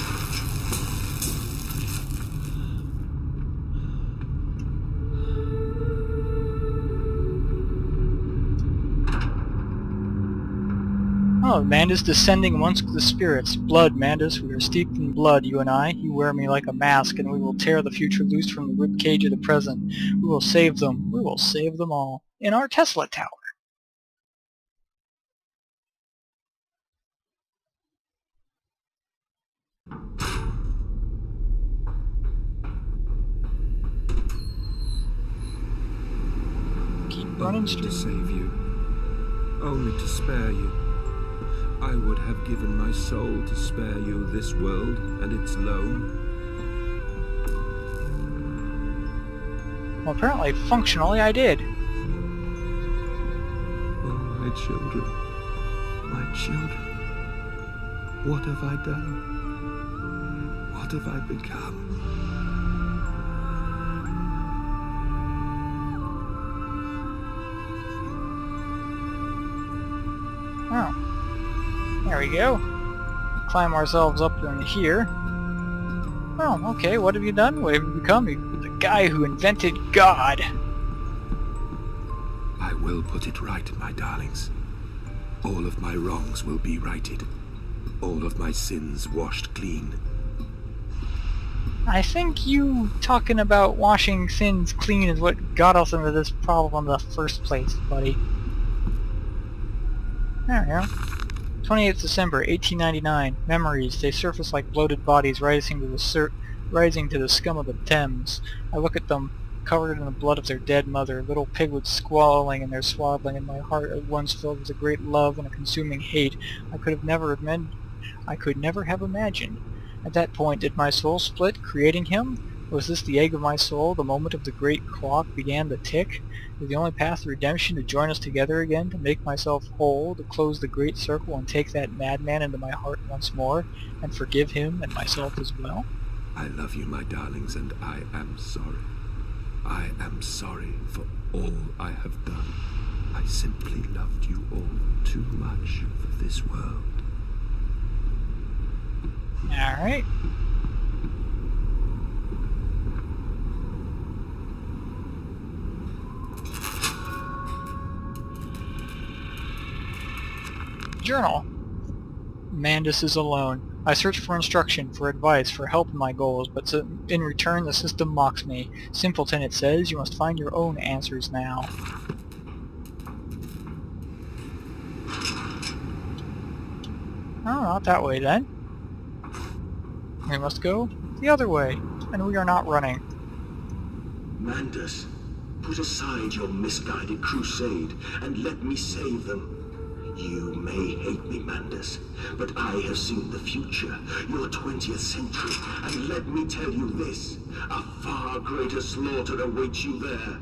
Oh, Mandus descending amongst the spirits. Blood, Mandus, we are steeped in blood, you and I. You wear me like a mask, and we will tear the future loose from the rib cage of the present. We will save them. We will save them all. In our Tesla tower. Keep running Only straight. to save you. Only to spare you. I would have given my soul to spare you this world and its loan. Well, apparently, functionally, I did. Oh, my children. My children. What have I done? What have I become? Oh. There we go. Climb ourselves up in here. Oh, okay, what have you done? What have you become? You're the guy who invented God. I will put it right, my darlings. All of my wrongs will be righted. All of my sins washed clean. I think you talking about washing sins clean is what got us into this problem in the first place, buddy. There we go. 28th December, 1899. Memories. They surface like bloated bodies rising to the scum of the Thames. I look at them, covered in the blood of their dead mother, little piglets squalling in their swaddling, and my heart at once filled with a great love and a consuming hate I could never have imagined. At that point, did my soul split, creating him? Was this the egg of my soul, the moment of the great clock began to tick? Is the only path to redemption to join us together again, to make myself whole, to close the great circle and take that madman into my heart once more, and forgive him and myself as well? I love you, my darlings, and I am sorry. I am sorry for all I have done. I simply loved you all too much for this world. Alright. Journal. Mandus is alone. I search for instruction, for advice, for help in my goals, but in return the system mocks me. Simpleton, it says, you must find your own answers now. Oh, not that way then. We must go the other way, and we are not running. Mandus, put aside your misguided crusade and let me save them. You may hate me, Mandus, but I have seen the future, your 20th century, and let me tell you this, a far greater slaughter awaits you there.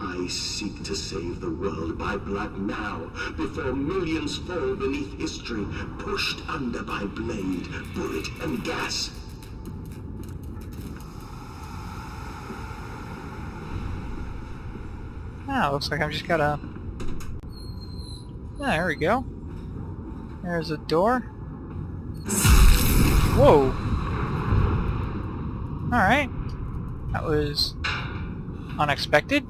I seek to save the world by blood now, before millions fall beneath history, pushed under by blade, bullet, and gas. Ah, looks like I've just gotta... Ah, there we go. There's a door. Whoa! Alright. That was... unexpected.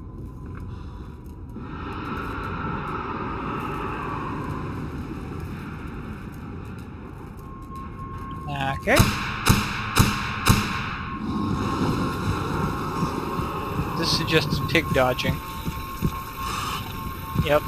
Okay. This is just pig dodging. Yep.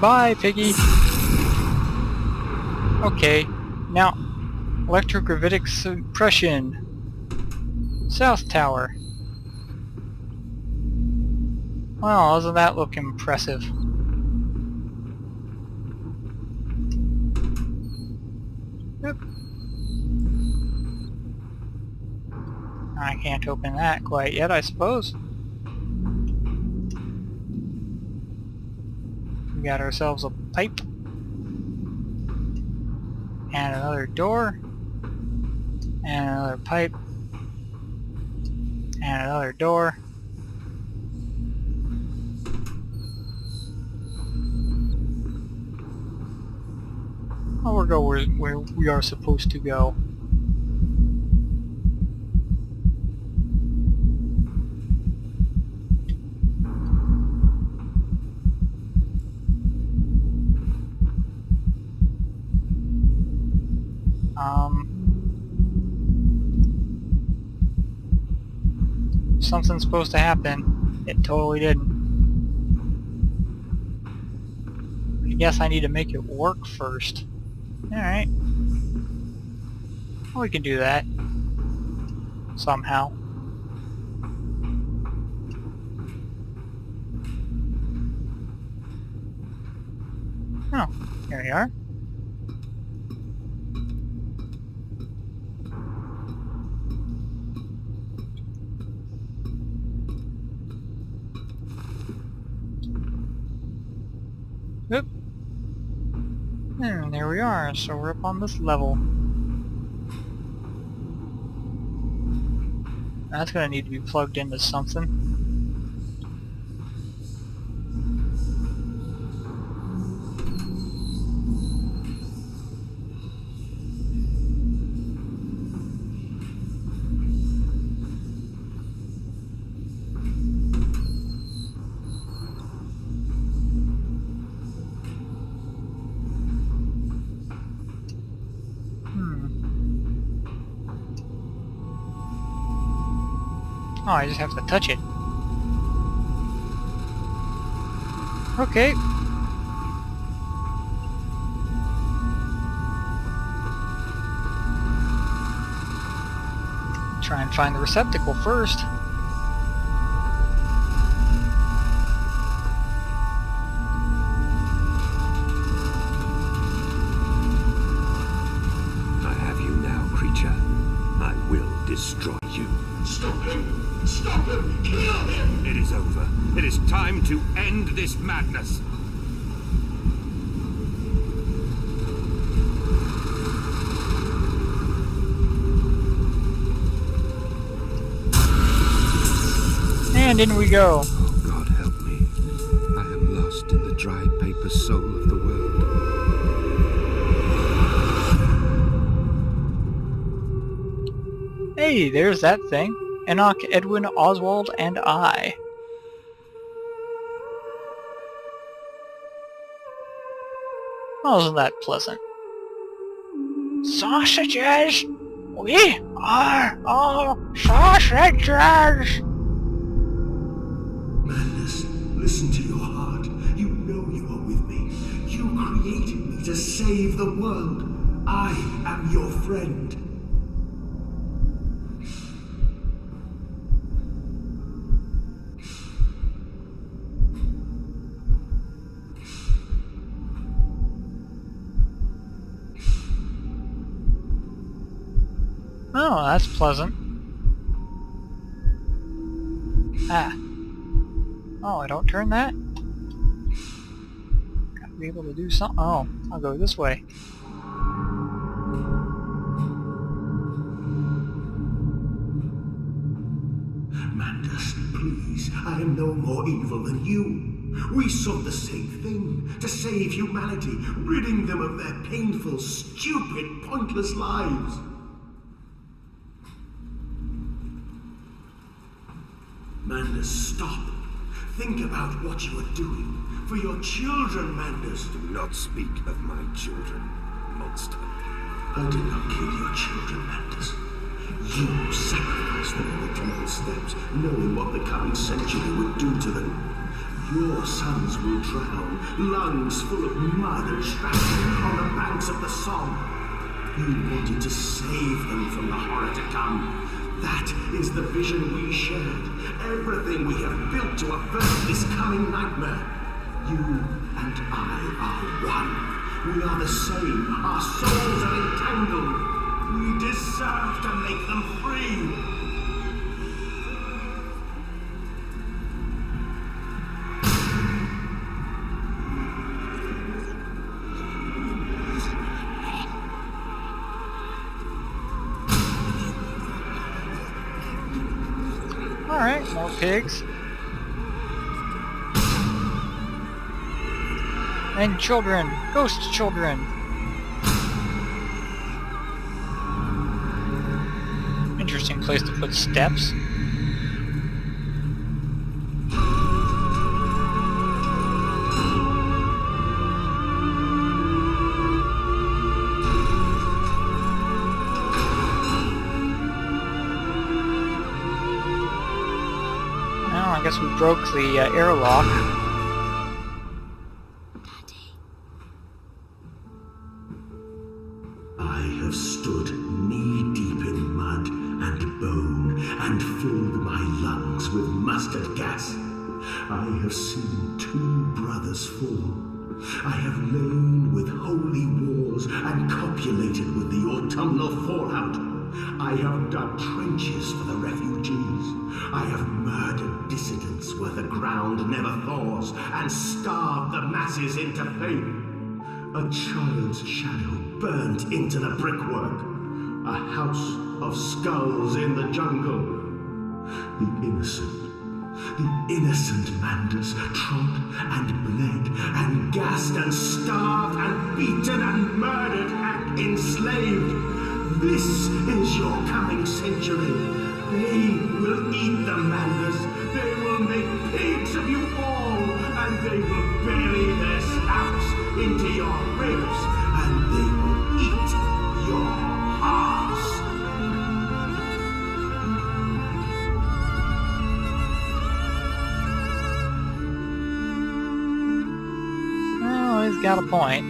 Bye, Piggy! Okay, now, electrogravitic suppression. South Tower. Well, doesn't that look impressive? Yep. I can't open that quite yet, I suppose. We got ourselves a pipe. And another door. And another pipe. And another door. Oh, we'll go where we are supposed to go. Something's supposed to happen. It totally didn't. I guess I need to make it work first. Alright. Well, we can do that. Somehow. Oh, here we are. Oop. And there we are, so we're up on this level. That's gonna need to be plugged into something. Oh, I just have to touch it. Okay. Try and find the receptacle first. I have you now, creature. I will destroy you. Stop him! Stop him! Kill him! It is over. It is time to end this madness. And in we go. Oh, God help me. I am lost in the dry paper soul of the world. Hey, there's that thing. Enoch, Edwin, Oswald, and I. Oh, isn't that pleasant? Sausages! We are all sausages! Mandus, listen to your heart. You know you are with me. You created me to save the world. I am your friend. Oh, that's pleasant. Ah. Oh, I don't turn that? Gotta be able to do something. Oh, I'll go this way. Mandus, please, I am no more evil than you. We sought the same thing, to save humanity, ridding them of their painful, stupid, pointless lives. Mandus, stop. Think about what you are doing. For your children, Mandus. Do not speak of my children, monster. I did not kill your children, Mandus. You sacrificed them on the temple steps, knowing what the coming century would do to them. Your sons will drown, lungs full of mud and shrapnel on the banks of the Somme. You wanted to save them from the horror to come. That is the vision we shared. Everything we have built to avert this coming nightmare. You and I are one. We are the same. Our souls are entangled. We deserve to make them free. Alright, more pigs. And children! Ghost children! Interesting place to put steps. I guess we broke the airlock. I have stood knee-deep in mud and bone and filled my lungs with mustard gas. I have seen 2 brothers fall. I have lain with holy wars and copulated with the autumnal fallout. I have dug trenches for the refugees. I have murdered dissidents where the ground never thaws and starved the masses into pain. A child's shadow burnt into the brickwork. A house of skulls in the jungle. The innocent Manders trod and bled and gassed and starved and beaten and murdered and enslaved. This is your coming century. They will eat the Manders. They will make pigs of you all. And they will bury their snouts into your ribs. And they will eat your hearts. Well, he's got a point.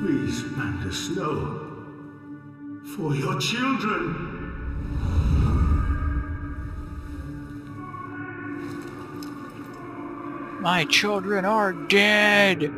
Please, Manders, no. For your children. My children are dead!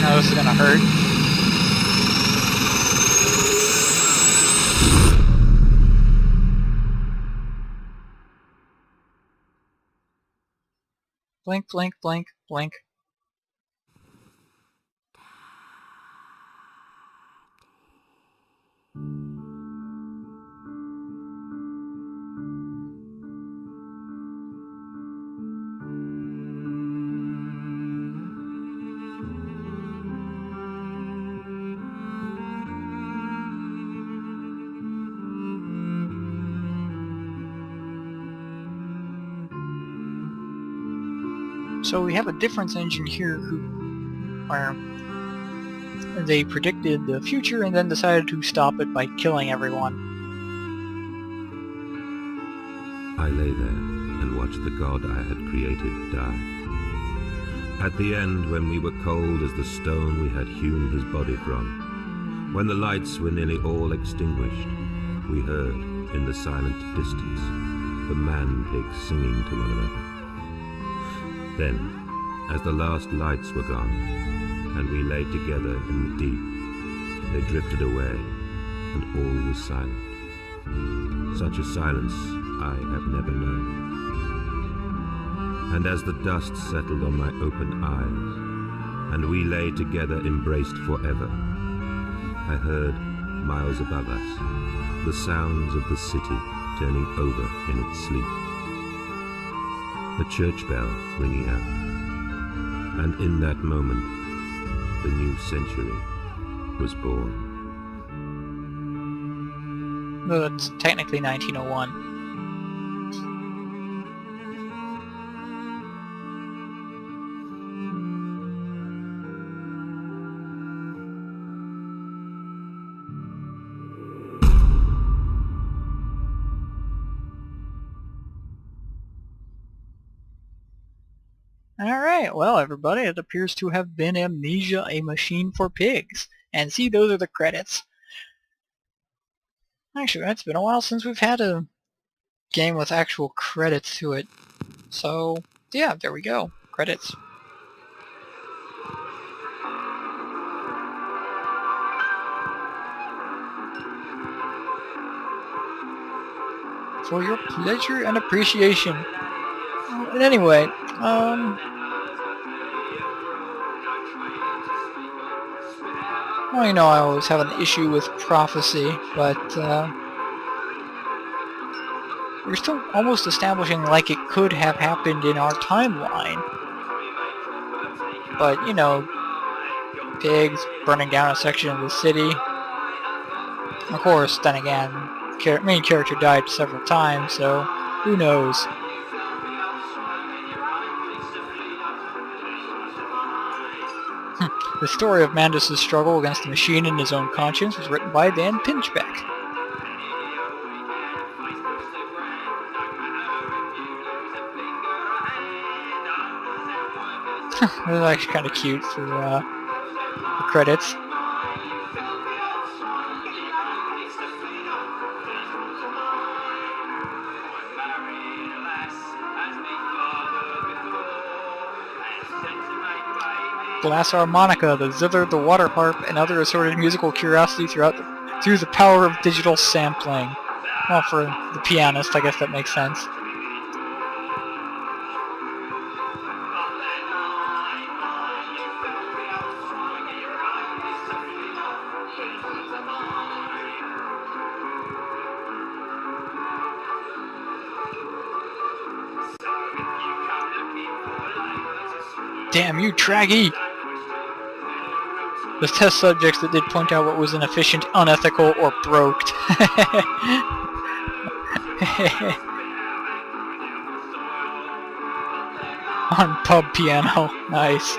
Now this is gonna hurt. Blink, blink, blink, blink. So we have a difference engine here where they predicted the future and then decided to stop it by killing everyone. I lay there and watched the god I had created die. At the end, when we were cold as the stone we had hewn his body from, when the lights were nearly all extinguished, we heard, in the silent distance, the man-pigs singing to one another. Then, as the last lights were gone, and we lay together in the deep, they drifted away, and all was silent. Such a silence I have never known. And as the dust settled on my open eyes, and we lay together embraced forever, I heard miles above us, the sounds of the city turning over in its sleep. A church bell ringing out, and in that moment, the new century was born. No, that's technically 1901. Alright, well everybody, it appears to have been Amnesia, a Machine for Pigs. And see, those are the credits. Actually, it's been a while since we've had a game with actual credits to it. So, yeah, there we go. Credits. For your pleasure and appreciation. And anyway, well, you know, I always have an issue with prophecy, but we're still almost establishing like it could have happened in our timeline. But, you know, pigs burning down a section of the city. Of course, then again, main character died several times, so who knows. The story of Mandus' struggle against the machine and his own conscience was written by Dan Pinchbeck. That's actually kind of cute for the credits. Glass harmonica, the zither, the water harp, and other assorted musical curiosity through the power of digital sampling. Well, for the pianist, I guess that makes sense. Damn you, Traggy! The test subjects that did point out what was inefficient, unethical, or broke. On pub piano. Nice.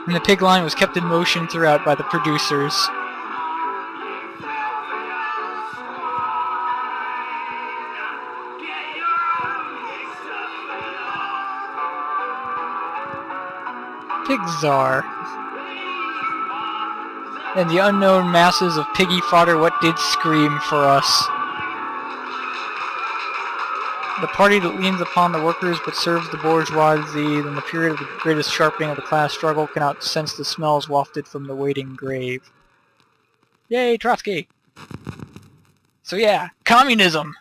And the pig line was kept in motion throughout by the producers. Pigzar. And the unknown masses of piggy fodder, what did scream for us? The party that leans upon the workers but serves the bourgeoisie in the period of the greatest sharpening of the class struggle cannot sense the smells wafted from the waiting grave. Yay, Trotsky! So yeah, communism!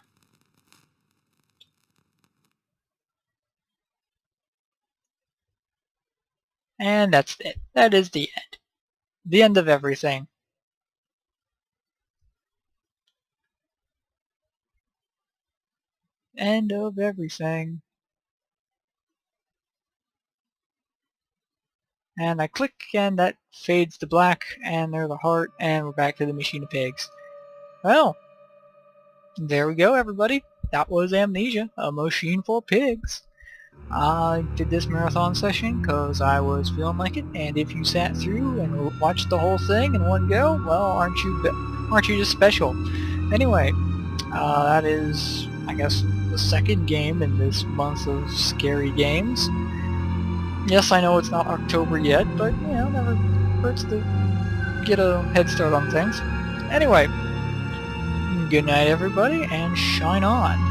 And that's it. That is the end. The end of everything. End of everything. And I click and that fades to black, and there's the heart, and we're back to the machine of pigs. Well, there we go everybody. That was Amnesia, a machine for pigs. I did this marathon session because I was feeling like it, and if you sat through and watched the whole thing in one go, well, aren't you just special? Anyway, that is, I guess, the second game in this month of scary games. Yes, I know it's not October yet, but, you know, never hurts to get a head start on things. Anyway, good night everybody, and shine on.